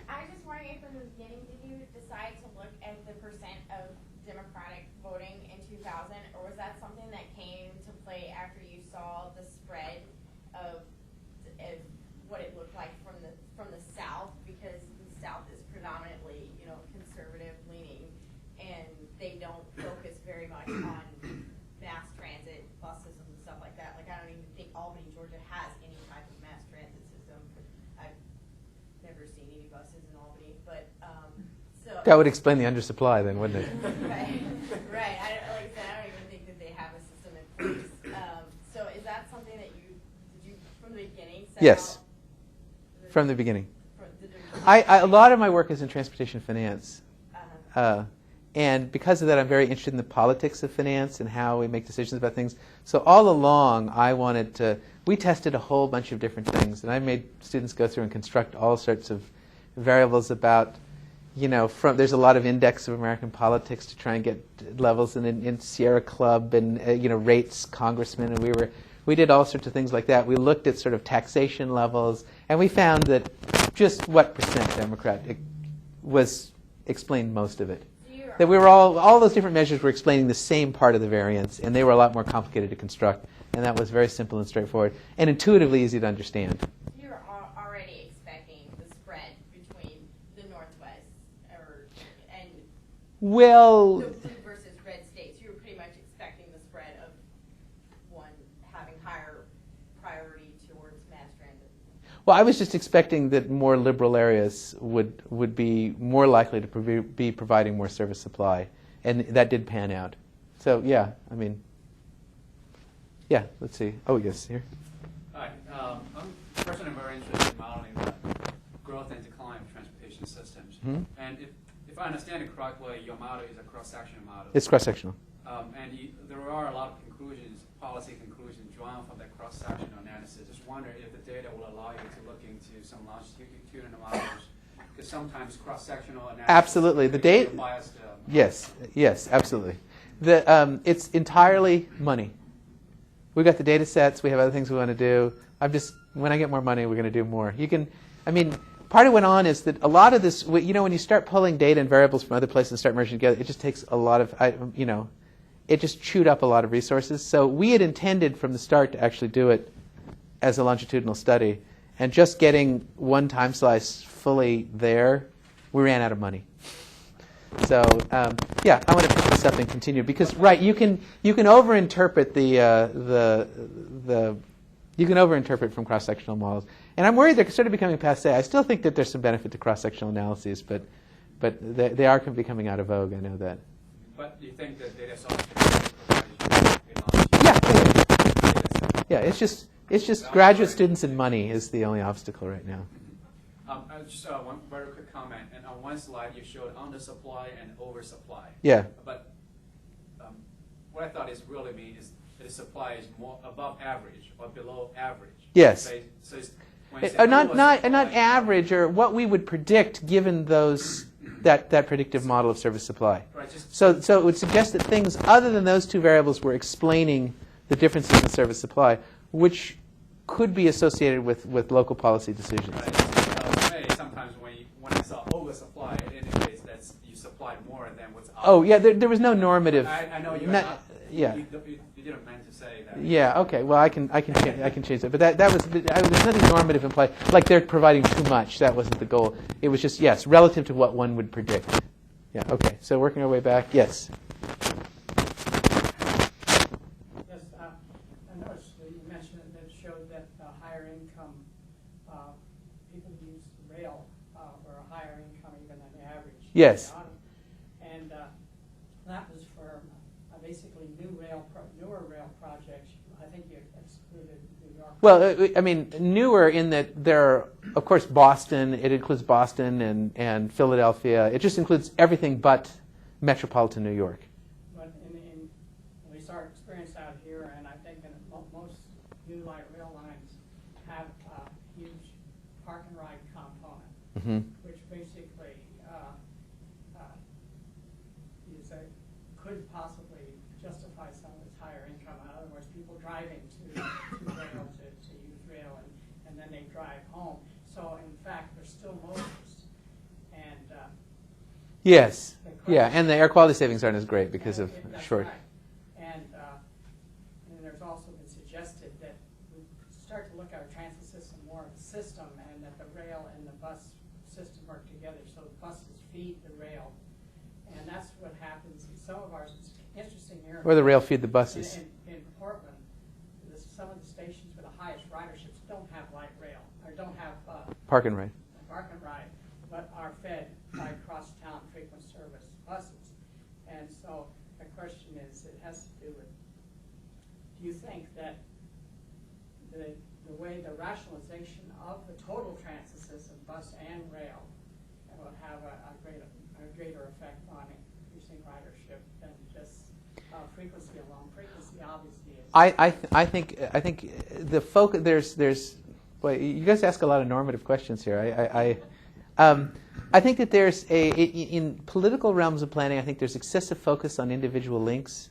I was just wondering if from the beginning, did you decide to look at the percent of Democratic voting in 2000, or was that something that came to play after you saw the spread of what it looked like from the South? Because the South is predominantly, conservative leaning, and they don't focus very much on mass transit, bus systems, and stuff like that. Like, I don't even think Albany, Georgia has any type of mass transit system. I've never seen any buses in Albany, but so
That would explain the undersupply then, wouldn't it?
right. Like I said, I don't even think that they have a system in place. So is that something that did you from the beginning set
Yes.
out
From the beginning.
Did
A lot of my work is in transportation finance.
uh-huh.
And because of that, I'm very interested in the politics of finance and how we make decisions about things. So all along, we tested a whole bunch of different things. And I made students go through and construct all sorts of variables about, there's a lot of index of American politics to try and get levels in Sierra Club and, rates, congressmen. And we did all sorts of things like that. We looked at sort of taxation levels. And we found that just what percent Democrat explained most of it. That we were all those different measures were explaining the same part of the variance, and they were a lot more complicated to construct, and that was very simple and straightforward, and intuitively easy to understand.
You're already expecting the spread between the Northwest and
Well,
the blue versus red states. You were pretty much expecting the spread of one having higher priority towards mass transit.
well, I was just expecting that more liberal areas would be more likely to be providing more service supply, and that did pan out. So yeah, let's see. Oh, yes, here.
Hi. I'm personally very interested in modeling the growth and decline of transportation systems.
Mm-hmm.
And if I understand it correctly, your model is a cross-sectional model.
It's cross-sectional.
And there are a lot of conclusions, policy conclusions drawn from that cross-sectional analysis. Just wonder if the data will allow you to look into some longitudinal models, because sometimes cross-sectional analysis...
Absolutely. The data...
biased,
Yes, absolutely. It's entirely money. We've got the data sets. We have other things we want to do. When I get more money, we're going to do more. Part of what went on is that a lot of this, when you start pulling data and variables from other places and start merging together, it just takes a lot of, it just chewed up a lot of resources. So we had intended from the start to actually do it as a longitudinal study. And just getting one time slice fully there, we ran out of money. So I want to pick this up and continue because you can overinterpret you can overinterpret from cross-sectional models, and I'm worried they're sort of becoming passé. I still think that there's some benefit to cross-sectional analyses, but they are becoming out of vogue. I know that.
But do you think that data science can
Yeah. It's just graduate students and money is the only obstacle right now.
Just one very quick comment. And on one slide, you showed undersupply and oversupply.
Yeah.
But what I thought is really mean is that the supply is more above average or below average.
Yes.
So it's, when you say
Not
oversupply,
average, or what we would predict given that predictive model of service supply.
Right, just
So it would suggest that things other than those two variables were explaining the differences in service supply, which could be associated with local policy decisions.
right, sometimes when I saw oversupply, it indicates that you supply more than what's out.
Oh, yeah, there was no normative.
I know you're
not-
not.
yeah.
You didn't mean to say that.
Yeah. Okay. Well, I can change that. But that was there's nothing normative in play. Like they're providing too much. That wasn't the goal. It was just relative to what one would predict. Yeah. Okay. So working our way back. Yes.
Yes, I noticed that you mentioned that it showed that higher income people who use rail were a higher income even than the average.
Yes.
And that was for basically newer rail projects. I think you excluded New York.
Well, newer in that there are, of course, Boston. It includes Boston and Philadelphia. It just includes everything but metropolitan New York.
But we saw our experience out here, and I think in most new light rail lines have a huge park and ride component,
Mm-hmm.
which basically could possibly justify some of this higher income. In other words, people driving to rail to use rail, and then they drive home. So in fact, they're still motorists. And
Yes. Yeah, and the air quality savings aren't as great because of
that's
short.
right. And there's also been suggested that we start to look at our transit system more of a system, and that the rail and the bus system work together. So the buses feed the rail, and that's what happens in some of ours. It's interesting here.
Or the rail feed the buses.
In Portland, some of the stations with the highest riderships don't have light rail, or don't have
Park and ride.
park and ride, but are fed by cross-town frequent service buses. And so the question is, it has to do with, do you think that the way the rationalization of the total transit system, bus and rail, will have a greater effect on increasing ridership than just frequency alone? Frequency obviously is.
I think the focus there's boy, you guys ask a lot of normative questions here. I think that there's in political realms of planning, I think there's excessive focus on individual links.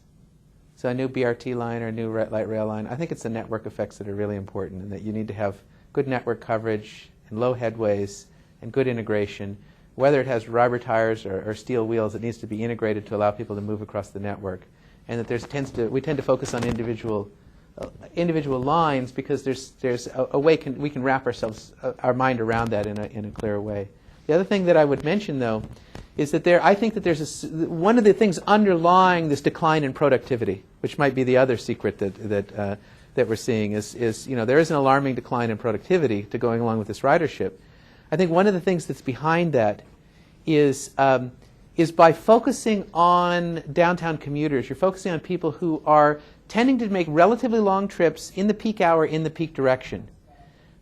So a new BRT line or a new light rail line, I think it's the network effects that are really important, and that you need to have good network coverage and low headways and good integration. Whether it has rubber tires or steel wheels, it needs to be integrated to allow people to move across the network. And that we tend to focus on individual lines because there's a way we can wrap our mind around that in a clearer way. The other thing that I would mention, though, is that I think that there's one of the things underlying this decline in productivity, which might be the other secret that we're seeing, is there is an alarming decline in productivity to going along with this ridership. I think one of the things that's behind that is by focusing on downtown commuters, you're focusing on people who are tending to make relatively long trips in the peak hour in the peak direction,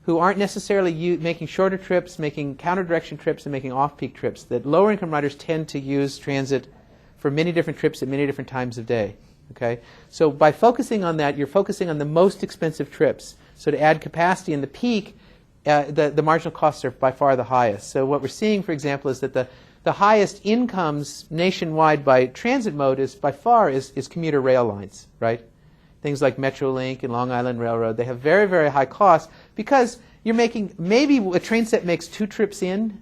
who aren't necessarily making shorter trips, making counter-direction trips, and making off-peak trips. That lower-income riders tend to use transit for many different trips at many different times of day. Okay, so by focusing on that, you're focusing on the most expensive trips. So to add capacity in the peak, the marginal costs are by far the highest. So what we're seeing, for example, is that the the highest incomes nationwide by transit mode is by far is commuter rail lines, right? Things like Metrolink and Long Island Railroad, they have very, very high costs because you're making, maybe a train set makes 2 trips in.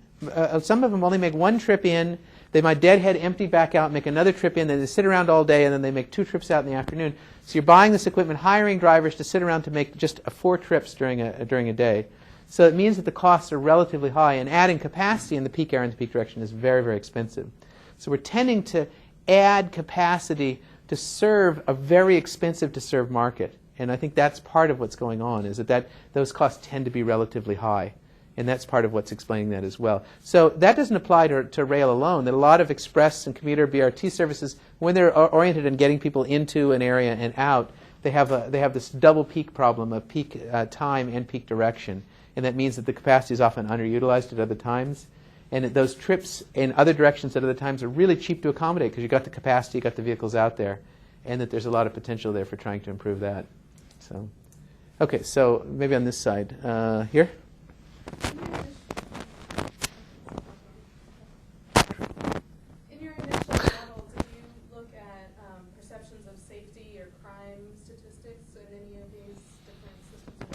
Some of them only make 1 trip in. They might deadhead, empty back out, make another trip in, then they sit around all day, and then they make 2 trips out in the afternoon. So you're buying this equipment, hiring drivers to sit around to make just 4 trips during a day. So it means that the costs are relatively high, and adding capacity in the peak hour and the peak direction is very, very expensive. So we're tending to add capacity to serve a very expensive to serve market. And I think that's part of what's going on, is that those costs tend to be relatively high. And that's part of what's explaining that as well. So that doesn't apply to rail alone. That a lot of express and commuter BRT services, when they're oriented in getting people into an area and out, they have this double peak problem of peak time and peak direction. And that means that the capacity is often underutilized at other times. And those trips in other directions at other times are really cheap to accommodate because you've got the capacity, you've got the vehicles out there, and that there's a lot of potential there for trying to improve that. So, okay, so maybe on this side. Here?
In your initial model, did you look at perceptions of safety or crime statistics in any of these different systems?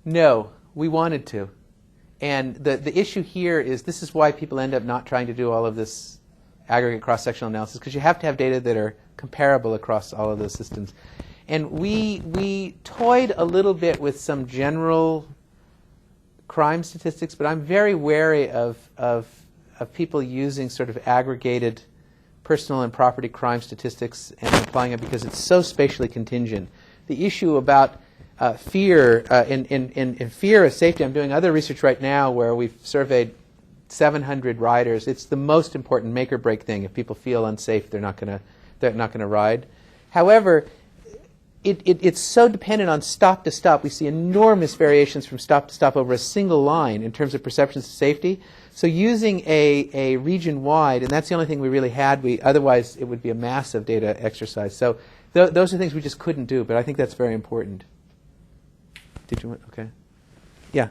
No, we wanted to. And the issue here is this is why people end up not trying to do all of this aggregate cross-sectional analysis, because you have to have data that are comparable across all of those systems. And we toyed a little bit with some general crime statistics, but I'm very wary of people using sort of aggregated personal and property crime statistics and applying it because it's so spatially contingent. The issue about fear, in fear of safety, I'm doing other research right now where we've surveyed 700 riders. It's the most important make or break thing. If people feel unsafe, they're not going to ride. However, it's so dependent on stop to stop. We see enormous variations from stop to stop over a single line in terms of perceptions of safety. So using a region-wide, and that's the only thing we really had. Otherwise, it would be a massive data exercise. So those are things we just couldn't do, but I think that's very important. Did you want? Okay. Yeah.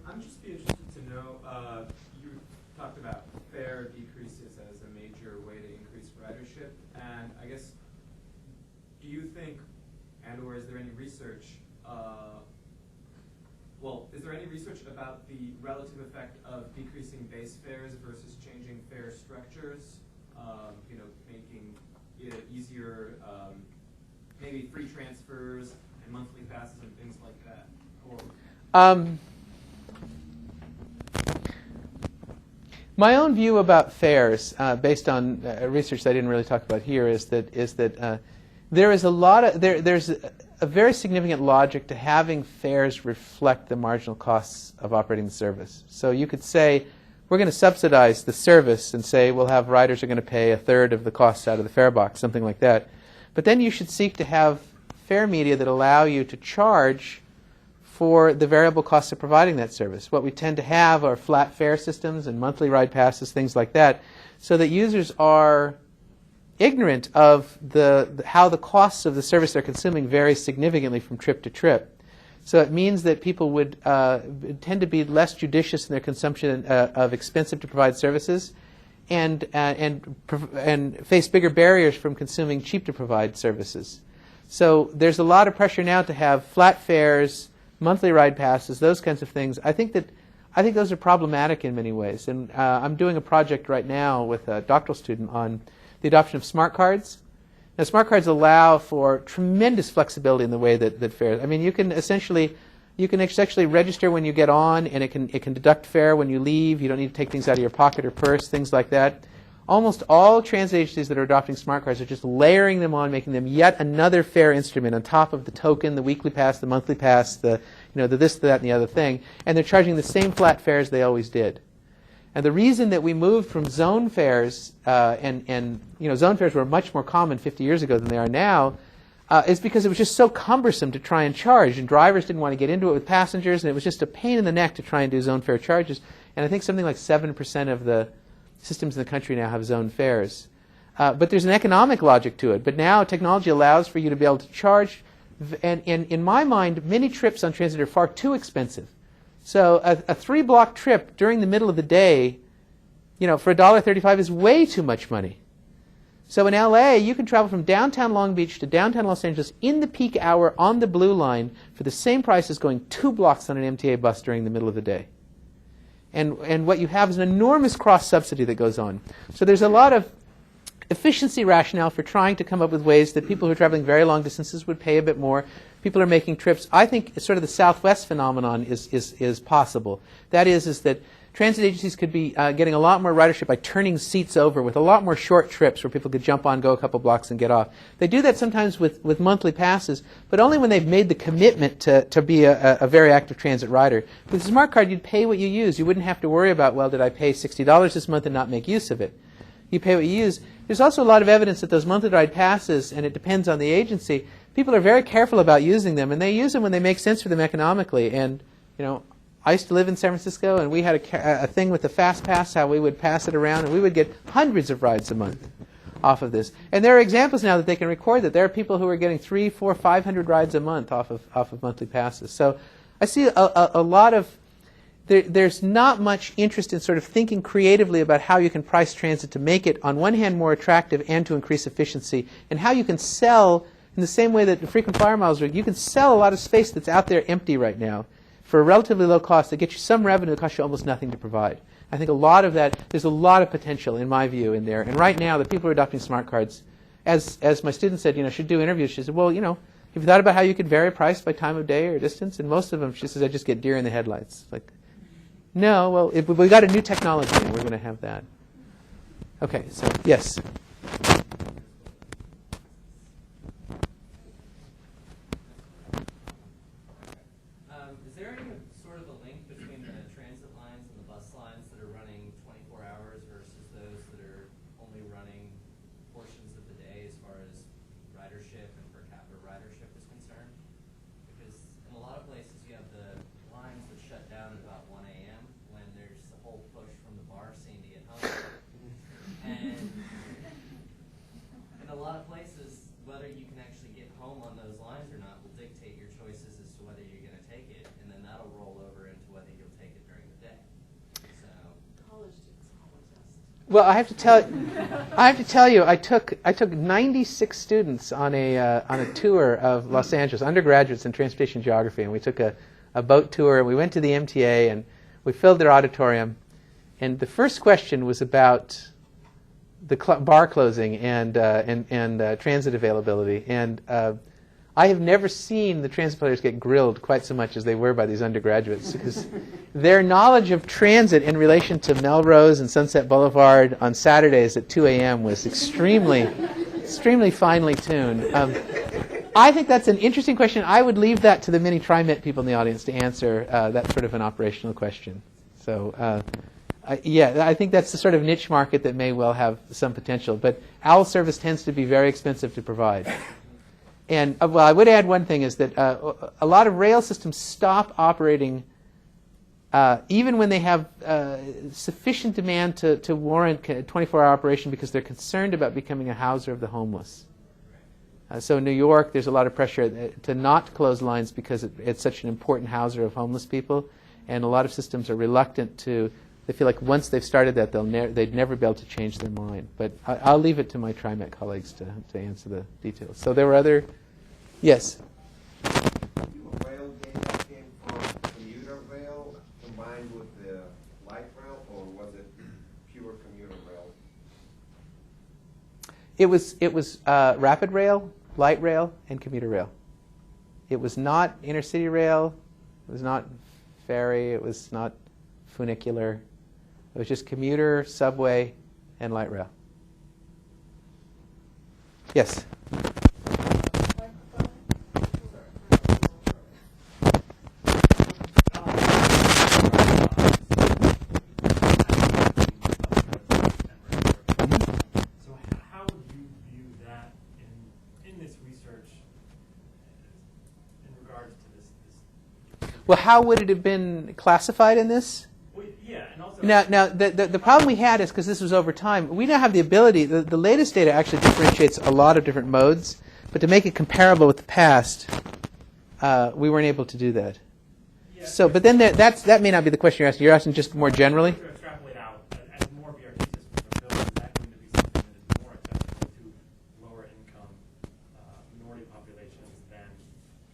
I'm just be interested to know, you talked about fare decreases as a major way to increase ridership, and I guess, do you think, and or is there any research, is there any research about the relative effect of decreasing base fares versus changing fare structures, making it easier, maybe free transfers and monthly passes and things like that?
My own view about fares, based on research that I didn't really talk about here, is that there is there's a very significant logic to having fares reflect the marginal costs of operating the service. So you could say, we're going to subsidize the service and say we'll have riders are going to pay 1/3 of the costs out of the fare box, something like that. But then you should seek to have fare media that allow you to charge for the variable costs of providing that service. What we tend to have are flat fare systems and monthly ride passes, things like that, so that users are ignorant of how the costs of the service they're consuming vary significantly from trip to trip. So it means that people would tend to be less judicious in their consumption of expensive to provide services, and face bigger barriers from consuming cheap to provide services. So there's a lot of pressure now to have flat fares, monthly ride passes, those kinds of things. I think those are problematic in many ways. And I'm doing a project right now with a doctoral student on the adoption of smart cards. Now, smart cards allow for tremendous flexibility in the way that fares. I mean, you can essentially register when you get on, and it can deduct fare when you leave. You don't need to take things out of your pocket or purse, things like that. Almost all transit agencies that are adopting smart cards are just layering them on, making them yet another fare instrument on top of the token, the weekly pass, the monthly pass, the this, the that, and the other thing. And they're charging the same flat fares they always did. And the reason that we moved from zone fares, zone fares were much more common 50 years ago than they are now, is because it was just so cumbersome to try and charge, and drivers didn't want to get into it with passengers, and it was just a pain in the neck to try and do zone fare charges. And I think something like 7% of the systems in the country now have zone fares. But there's an economic logic to it. But now technology allows for you to be able to charge. And in my mind, many trips on transit are far too expensive. So a 3-block trip during the middle of the day, for $1.35 is way too much money. So in LA, you can travel from downtown Long Beach to downtown Los Angeles in the peak hour on the Blue Line for the same price as going 2 blocks on an MTA bus during the middle of the day. And what you have is an enormous cross-subsidy that goes on. So there's a lot of efficiency rationale for trying to come up with ways that people who are traveling very long distances would pay a bit more. People are making trips. I think sort of the Southwest phenomenon is possible. That is that transit agencies could be getting a lot more ridership by turning seats over with a lot more short trips where people could jump on, go a couple blocks, and get off. They do that sometimes with monthly passes, but only when they've made the commitment to be a very active transit rider. With a smart card, you'd pay what you use. You wouldn't have to worry about, well, did I pay $60 this month and not make use of it? You pay what you use. There's also a lot of evidence that those monthly ride passes, and it depends on the agency, people are very careful about using them, and they use them when they make sense for them economically. And, I used to live in San Francisco, and we had a thing with the Fast Pass, how we would pass it around, and we would get hundreds of rides a month off of this. And there are examples now that they can record that there are people who are getting 300, 400, 500 rides a month off of monthly passes. So I see a lot of there's not much interest in sort of thinking creatively about how you can price transit to make it, on one hand, more attractive and to increase efficiency, and how you can sell, in the same way that the frequent flyer miles are, you can sell a lot of space that's out there empty right now for a relatively low cost that gets you some revenue that costs you almost nothing to provide. I think a lot of that, there's a lot of potential, in my view, in there. And right now, the people who are adopting smart cards, as my student said, should do interviews. She said, well, have you thought about how you could vary price by time of day or distance? And most of them, she says, I just get deer in the headlights. Like, no, well, if we got a new technology, and we're going to have that. Okay, so yes.
Is there any sort of a link between the transit lines and the bus lines that are running 24 hours versus those that are only running portions of the day as far as ridership and per capita ridership is concerned? Because in a lot of places you have the lines that shut down at about 1 a.m. when there's a whole push from the bar scene to get home. And in a lot of places, whether you can actually get home on those lines or not will dictate your choices as to whether you're going to take it, and then that'll roll over into whether you'll take it during the day. So
College students always ask.
Well, I have to tell you, I took 96 students on a tour of Los Angeles, undergraduates in transportation geography, and we took a boat tour, and we went to the MTA, and we filled their auditorium, and the first question was about the bar closing and transit availability, and I have never seen the transit players get grilled quite so much as they were by these undergraduates, because their knowledge of transit in relation to Melrose and Sunset Boulevard on Saturdays at 2 a.m. was extremely finely tuned. I think that's an interesting question. I would leave that to the many TriMet people in the audience to answer that sort of an operational question. So, I think that's the sort of niche market that may well have some potential. But OWL service tends to be very expensive to provide. And, well, I would add one thing is that a lot of rail systems stop operating even when they have sufficient demand to warrant a 24-hour operation because they're concerned about becoming a houser of the homeless. So in New York, there's a lot of pressure to not close lines because it's such an important houser of homeless people. And a lot of systems are reluctant to, they feel like once they've started that, they'd never be able to change their mind. But I'll leave it to my TriMet colleagues to answer the details. So there were other, yes?
Rail data came from commuter rail combined with the light rail, or was it pure commuter rail?
It was rapid rail, light rail, and commuter rail. It was not intercity rail. It was not ferry. It was not funicular. It was just commuter, subway, and light rail. Yes?
regards to this.
Well, how would it have been classified in this?
Well, yeah, and also
Now the problem we had is because this was over time, we now have the ability, the latest data actually differentiates a lot of different modes, but to make it comparable with the past, we weren't able to do that.
Yeah.
So, but then that may not be the question you're asking. You're asking just more generally?
To extrapolate out, as more BRT systems are built, is that going to be something that is more accessible to lower income minority populations than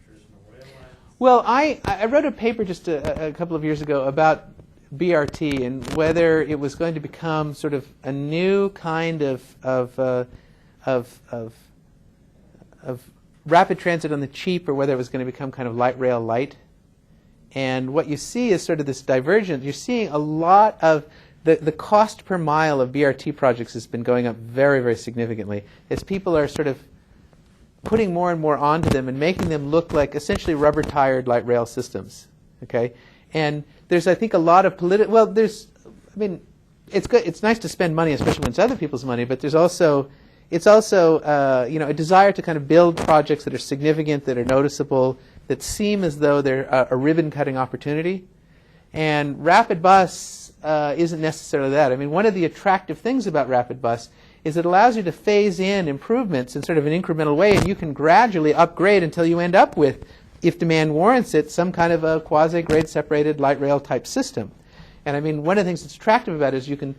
traditional rail lines?
Well, I wrote a paper just a couple of years ago about BRT and whether it was going to become sort of a new kind of rapid transit on the cheap, or whether it was going to become kind of light rail light. And what you see is sort of this divergence. You're seeing a lot of the cost per mile of BRT projects has been going up very, very significantly as people are sort of putting more and more onto them and making them look like essentially rubber-tired light rail systems. Okay, and there's, I think, a lot of political. Well, it's good. It's nice to spend money, especially when it's other people's money. But there's also, it's also, a desire to kind of build projects that are significant, that are noticeable, that seem as though they're a ribbon-cutting opportunity. And Rapid Bus isn't necessarily that. I mean, one of the attractive things about Rapid Bus is it allows you to phase in improvements in sort of an incremental way, and you can gradually upgrade until you end up with, if demand warrants it, some kind of a quasi-grade separated light rail type system. And I mean, one of the things that's attractive about it is you can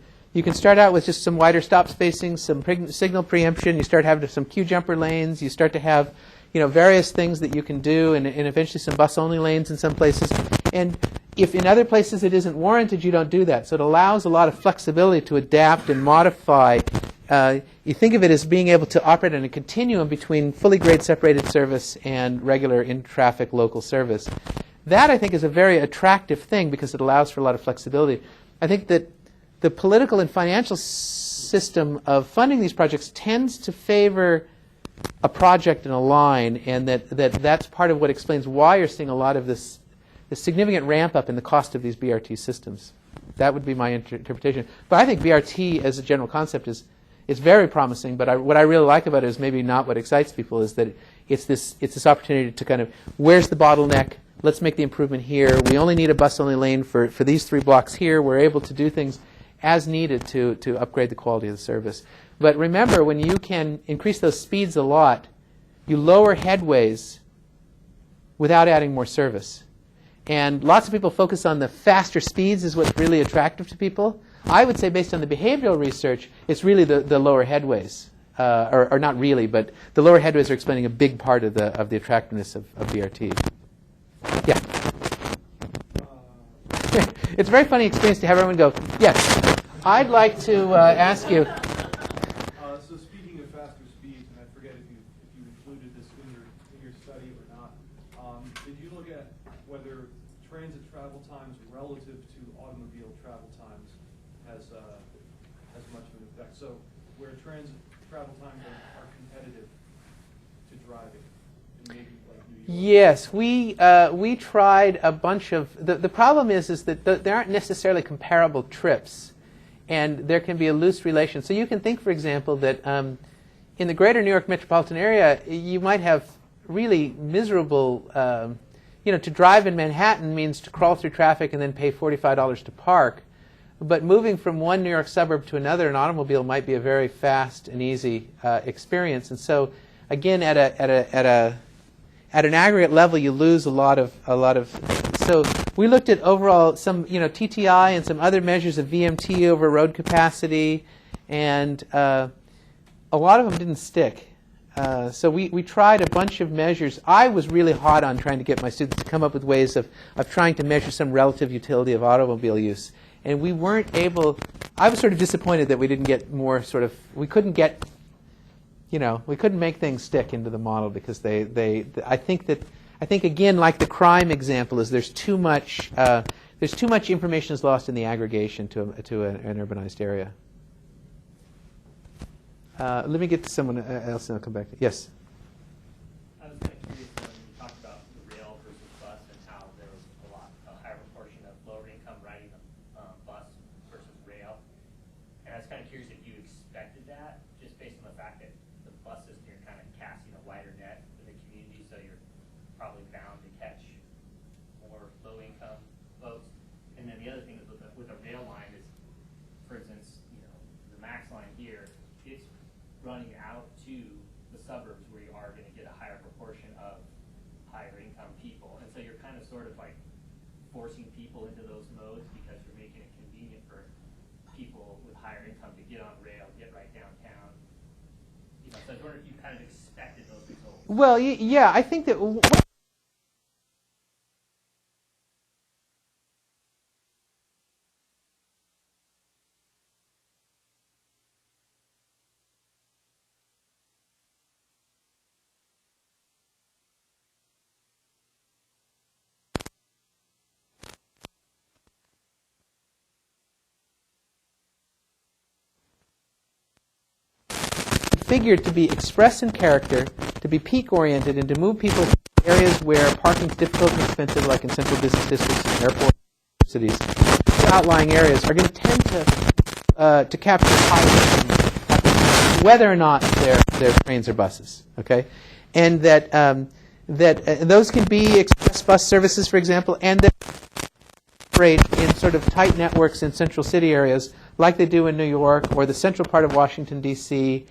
start out with just some wider stop spacing, some signal preemption. You start having some queue jumper lanes. You start to have, various things that you can do, and eventually some bus-only lanes in some places. And if in other places it isn't warranted, you don't do that. So it allows a lot of flexibility to adapt and modify. You think of it as being able to operate in a continuum between fully grade separated service and regular in-traffic local service. That, I think, is a very attractive thing because it allows for a lot of flexibility. I think that the political and financial system of funding these projects tends to favor a project and a line, and that's part of what explains why you're seeing a lot of this significant ramp up in the cost of these BRT systems. That would be my interpretation. But I think BRT as a general concept is very promising, but what I really like about it is maybe not what excites people, is that it's this opportunity to kind of, where's the bottleneck? Let's make the improvement here. We only need a bus-only lane for these 3 blocks here. We're able to do things as needed to upgrade the quality of the service. But remember, when you can increase those speeds a lot, you lower headways without adding more service. And lots of people focus on the faster speeds is what's really attractive to people. I would say, based on the behavioral research, it's really the lower headways. Or not really, but the lower headways are explaining a big part of the attractiveness of BRT. Yeah. It's a very funny experience to have everyone go, yes, I'd like to ask you.
So speaking of faster speeds, and I forget if you included this in your study or not, did you look at whether transit travel times relative to automobile travel times has much of an effect? So where transit travel times are competitive to driving, and maybe like New York.
Yes, we tried a bunch of. The problem is that there aren't necessarily comparable trips, and there can be a loose relation. So you can think, for example, that in the greater New York metropolitan area, you might have really miserable. To drive in Manhattan means to crawl through traffic and then pay $45 to park. But moving from one New York suburb to another, an automobile might be a very fast and easy experience. And so, again, at an aggregate level, you lose a lot of. So we looked at overall some TTI and some other measures of VMT over road capacity, and a lot of them didn't stick. So we tried a bunch of measures. I was really hot on trying to get my students to come up with ways of trying to measure some relative utility of automobile use. And we weren't able. I was sort of disappointed that we didn't get more sort of. We couldn't get. We couldn't make things stick into the model because I think again, like the crime example, is there's too much information is lost in the aggregation to an urbanized area. Let me get to someone else and I'll come back. Yes.
I was kind of curious when you talked about the rail versus bus and how there was a higher proportion of lower income riding the bus versus rail. And I was kind of curious if you expected that, just based on the fact that the buses, you're kind of casting a wider net in the community, so you're probably bound to catch more low income folks. And then the other thing is with a rail line is running out to the suburbs where you are going to get a higher proportion of higher income people. And so you're kind of sort of like forcing people into those modes because you're making it convenient for people with higher income to get on rail, get right downtown. You know, so I was wondering if you kind of expected those results.
Well, yeah, I think that figured to be expressed in character, to be peak-oriented, and to move people to areas where parking is difficult and expensive, like in central business districts and airport cities. The outlying areas are going to tend to capture high, whether or not they're trains or buses. Okay, and that those can be express bus services, for example, and that operate in sort of tight networks in central city areas, like they do in New York or the central part of Washington D.C.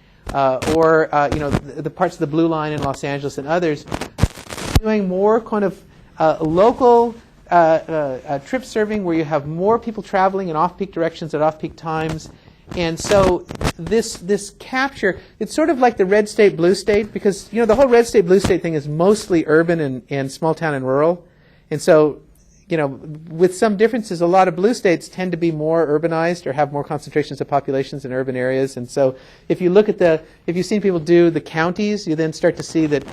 Or the parts of the Blue Line in Los Angeles and others, doing more kind of local trip serving where you have more people traveling in off-peak directions at off-peak times. And so this capture, it's sort of like the red state, blue state, because the whole red state, blue state thing is mostly urban and small town and rural. And so with some differences, a lot of blue states tend to be more urbanized or have more concentrations of populations in urban areas. And so if you look at if you've seen people do the counties, you then start to see that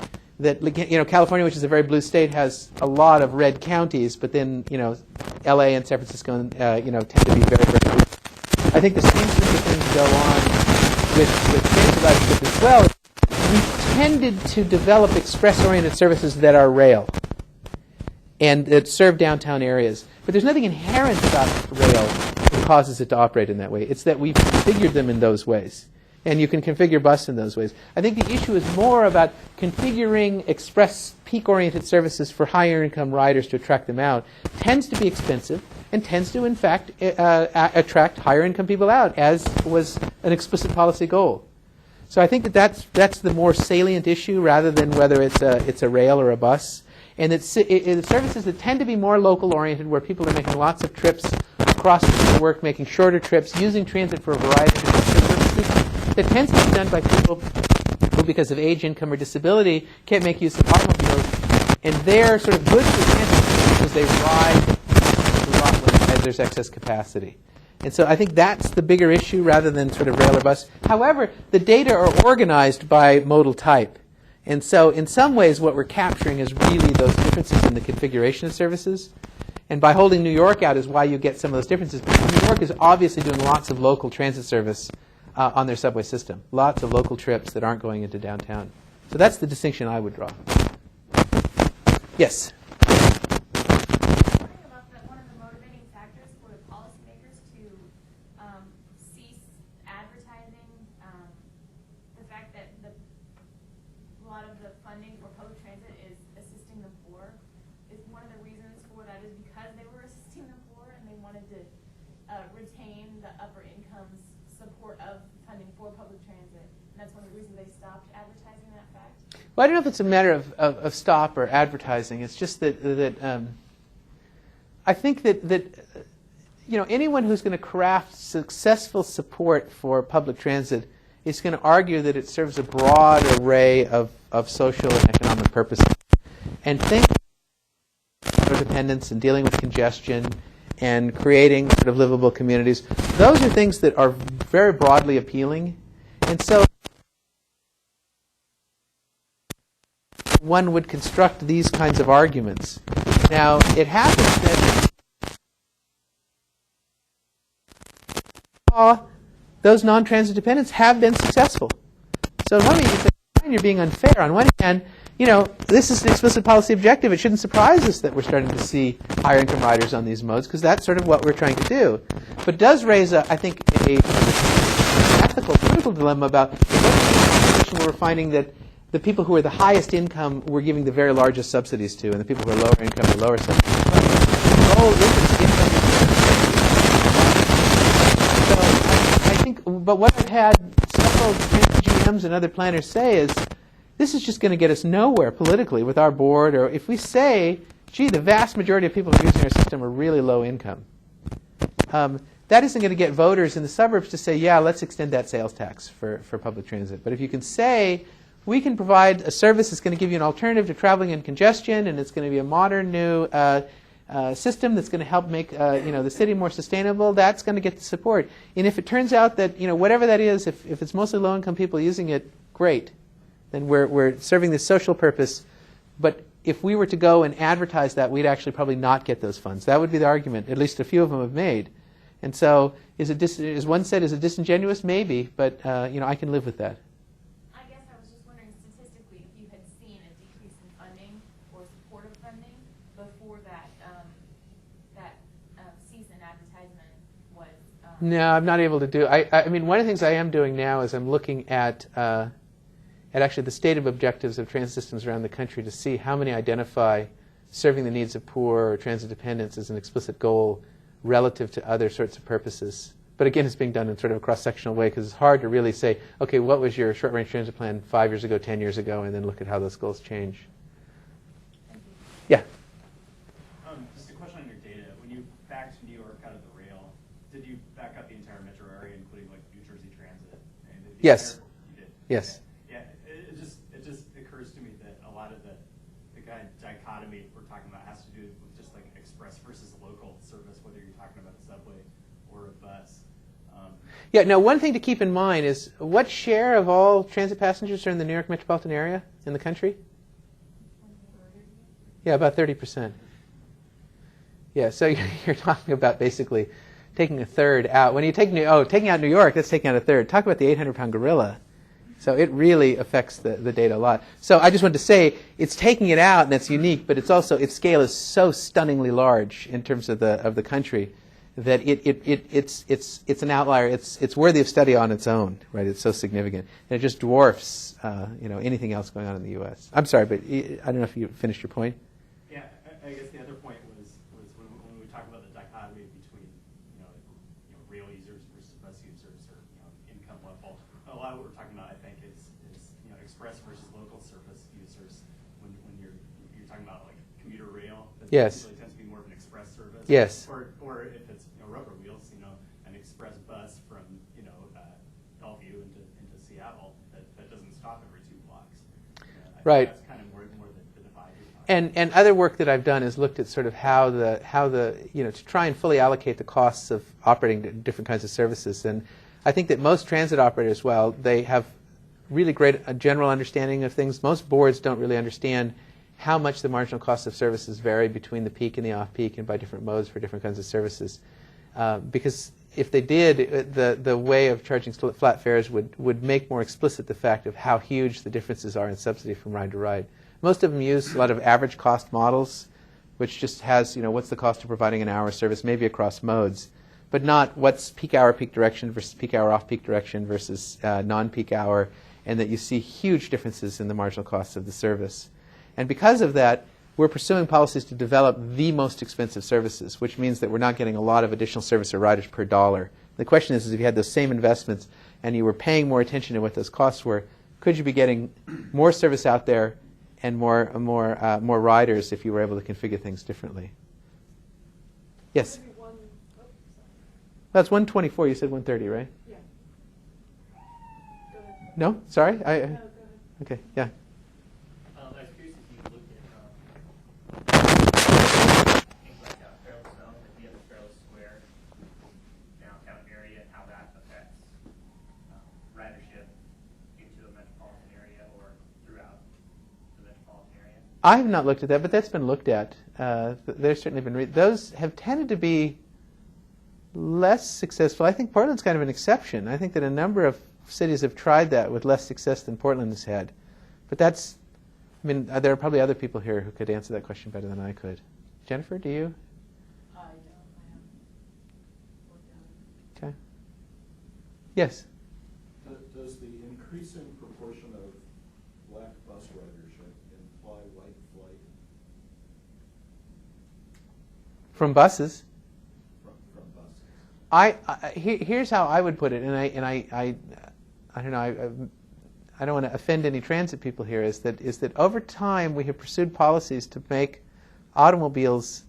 California, which is a very blue state, has a lot of red counties, but then L.A. and San Francisco tend to be very, very blue. I think the same sort of things go on with transit ridership as well. We tended to develop express-oriented services that are rail and that serve downtown areas. But there's nothing inherent about rail that causes it to operate in that way. It's that we've configured them in those ways. And you can configure bus in those ways. I think the issue is more about configuring express peak-oriented services for higher income riders to attract them out. Tends to be expensive and tends to, in fact, attract higher income people out, as was an explicit policy goal. So I think that's the more salient issue rather than whether it's a rail or a bus. And it's services that tend to be more local-oriented, where people are making lots of trips across the work, making shorter trips, using transit for a variety of different purposes. That tends to be done by people who, because of age, income, or disability, can't make use of automobiles. And they're sort of good for transit because they ride a lot when there's excess capacity. And so I think that's the bigger issue rather than sort of rail or bus. However, the data are organized by modal type. And so in some ways what we're capturing is really those differences in the configuration of services. And by holding New York out is why you get some of those differences. Because New York is obviously doing lots of local transit service on their subway system. Lots of local trips that aren't going into downtown. So that's the distinction I would draw. Yes?
One of the motivating factors for policymakers to cease advertising, the fact that a lot of the funding for public transit is assisting the poor, is one of the reasons for that is because they were assisting the poor and they wanted to retain the upper incomes support of funding for public transit. And that's one of the reasons they stopped advertising that fact.
Well, I don't know if it's a matter of stop or advertising. It's just that I think that anyone who's going to craft successful support for public transit is going to argue that it serves a broad array of social and economic purposes. And think of dependence and dealing with congestion and creating sort of livable communities. Those are things that are very broadly appealing. And so one would construct these kinds of arguments. Now, it happens that those non-transit dependents have been successful. So on one hand, you say, you're being unfair. On one hand, this is an explicit policy objective. It shouldn't surprise us that we're starting to see higher income riders on these modes, because that's sort of what we're trying to do. But it does raise, I think, an ethical, political dilemma about the situation where we're finding that the people who are the highest income we're giving the very largest subsidies to, and the people who are lower income are lower subsidies. The goal isn't income. So I think, but what I've had several transit Dems and other planners say is, this is just going to get us nowhere politically with our board, or if we say, gee, the vast majority of people who are using our system are really low income. That isn't going to get voters in the suburbs to say, yeah, let's extend that sales tax for public transit. But if you can say, we can provide a service that's going to give you an alternative to traveling in congestion, and it's going to be a modern new system that's going to help make the city more sustainable, that's going to get the support. And if it turns out that whatever that is, if it's mostly low-income people using it, great. Then we're serving this social purpose. But if we were to go and advertise that, we'd actually probably not get those funds. That would be the argument, at least a few of them have made. And so, is one said, is it disingenuous? Maybe, but I can live with that.
I guess I was just wondering statistically if you had seen a decrease in funding or support of funding before that season advertisement was.
No, I'm not able to do. I mean, one of the things I am doing now is I'm looking at actually the stated objectives of transit systems around the country to see how many identify serving the needs of poor or transit dependents as an explicit goal relative to other sorts of purposes. But again, it's being done in sort of a cross-sectional way because it's hard to really say, okay, what was your short-range transit plan 5 years ago, 10 years ago, and then look at how those goals change. Yeah?
Just a question on your data. When you backed New York out of the rail, did you back up the entire metro area, including like New Jersey Transit? And
Yes.
You did?
Yes.
Yeah, it just occurs to me that a lot of the kind of dichotomy we're talking about has to do with just like express versus local service, whether you're talking about a subway or a bus.
Yeah, now one thing to keep in mind is what share of all transit passengers are in the New York metropolitan area in the country? Yeah, about 30%. Yeah, so you're talking about basically taking a third out. When you take taking out New York, that's taking out a third. Talk about the 800-pound gorilla. So it really affects the data a lot. So I just wanted to say it's taking it out, and that's unique, but it's also its scale is so stunningly large in terms of the country that it's an outlier. It's worthy of study on its own, right? It's so significant, and it just dwarfs anything else going on in the U.S. I'm sorry, but I don't know if you finished your point.
Yeah, I guess the other point was when we talk about the dichotomy between rail users versus bus users or income level. A lot of what we're talking about, I think, is express versus local service users. When you're talking about like commuter rail, that
Yes.
really tends to be more of an express service.
Yes.
Or if it's rubber wheels, an express bus from Bellevue into Seattle that doesn't stop every 2 blocks. I
Right.
think that's kind of more the divide you're talking about.
And other work that I've done is looked at sort of how the to try and fully allocate the costs of operating different kinds of services. And I think that most transit operators, while they have really great general understanding of things, most boards don't really understand how much the marginal cost of services vary between the peak and the off-peak and by different modes for different kinds of services. Because if they did, the way of charging flat fares would make more explicit the fact of how huge the differences are in subsidy from ride to ride. Most of them use a lot of average cost models, which just has, what's the cost of providing an hour of service, maybe across modes, but not what's peak hour, peak direction versus peak hour, off-peak direction versus non-peak hour, and that you see huge differences in the marginal costs of the service. And because of that, we're pursuing policies to develop the most expensive services, which means that we're not getting a lot of additional service or riders per dollar. The question is if you had those same investments and you were paying more attention to what those costs were, could you be getting more service out there and more riders if you were able to configure things differently? Yes? That's 124. You said 130, right?
Yeah. Go ahead.
No? Sorry?
No, go ahead.
Okay, yeah.
I was curious if you looked at things like Fairless Zone, if you have a Fairless Square downtown area, and how that affects ridership into a metropolitan area or throughout the metropolitan area.
I have not looked at that, but that's been looked at. There's certainly been those have tended to be less successful. I think Portland's kind of an exception. I think that a number of cities have tried that with less success than Portland has had. But that's, there are probably other people here who could answer that question better than I could. Jennifer, do you?
I don't. I haven't worked on it.
Okay. Yes?
Does the increasing proportion of black bus ridership imply white flight?
From buses?
From buses.
Here's how I would put it, and I don't know. I don't want to offend any transit people here, is that over time we have pursued policies to make automobiles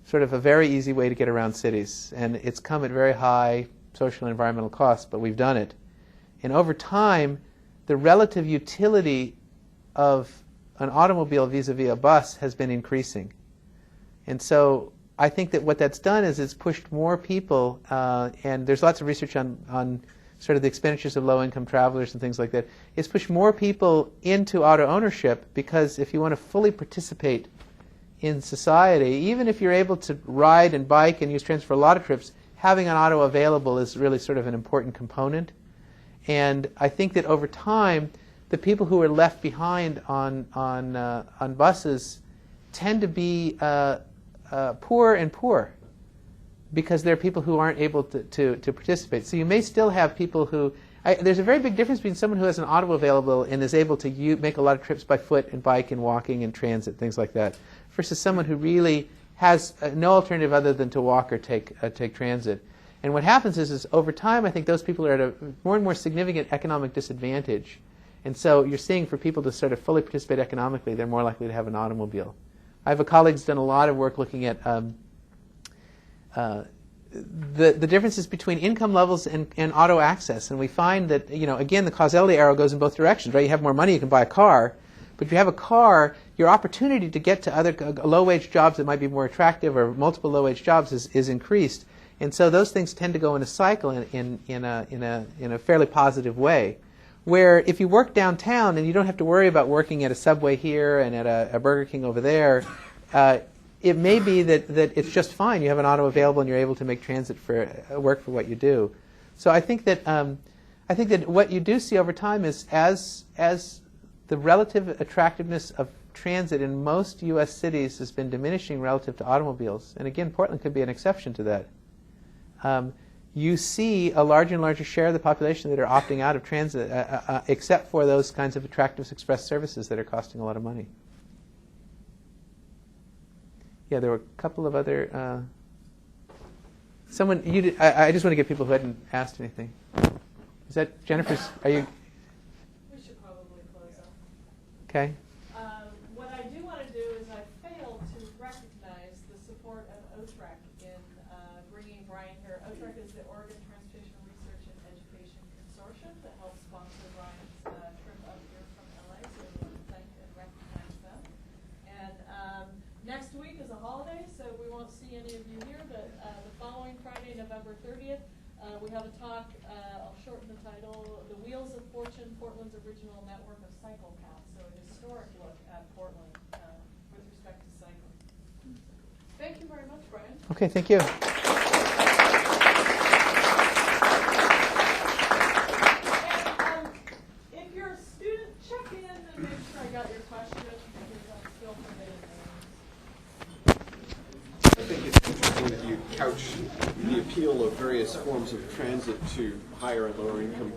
sort of a very easy way to get around cities. And it's come at very high social and environmental costs, but we've done it. And over time, the relative utility of an automobile vis-a-vis a bus has been increasing. And so I think that what that's done is it's pushed more people, and there's lots of research on sort of the expenditures of low-income travelers and things like that. It's pushed more people into auto ownership because if you want to fully participate in society, even if you're able to ride and bike and use transit for a lot of trips, having an auto available is really sort of an important component. And I think that over time, the people who are left behind on buses tend to be poorer and poorer because there are people who aren't able to participate. So you may still have people who... there's a very big difference between someone who has an auto available and is able to make a lot of trips by foot and bike and walking and transit, things like that, versus someone who really has no alternative other than to walk or take transit. And what happens is over time, I think those people are at a more and more significant economic disadvantage. And so you're seeing for people to sort of fully participate economically, they're more likely to have an automobile. I have a colleague who's done a lot of work looking at the differences between income levels and auto access. And we find that, again, the causality arrow goes in both directions, right? You have more money, you can buy a car. But if you have a car, your opportunity to get to other low-wage jobs that might be more attractive or multiple low-wage jobs is increased. And so those things tend to go in a cycle in a fairly positive way. Where if you work downtown and you don't have to worry about working at a Subway here and at a Burger King over there, it may be that it's just fine. You have an auto available and you're able to make transit for work for what you do. So I think that what you do see over time is as the relative attractiveness of transit in most U.S. cities has been diminishing relative to automobiles, and again, Portland could be an exception to that. You see a larger and larger share of the population that are opting out of transit, except for those kinds of attractive express services that are costing a lot of money. Yeah, there were a couple of other... I just want to get people who hadn't asked anything. Is that Jennifer's? Are you...
We should probably close up.
Okay.
What I do want to do is I failed to recognize the support of OTRAC in bringing Brian here. OTRAC is the Oregon Transportation Research and Education Consortium that helps sponsor Brian's trip up here from LA, so we want to thank and recognize them. And next week is a holiday, so we won't see any of you here, but the following Friday, November 30th, we have a talk, I'll shorten the title, The Wheels of Fortune, Portland's Original Network of Cycle Paths. So a historic look at Portland with respect to cycling. Thank you very much, Brian.
Okay, thank you.
And, if you're a student, check in and make sure I got your question because I'm still permitted names.
I think it's interesting that you couch the appeal of various forms of transit to higher and lower income people.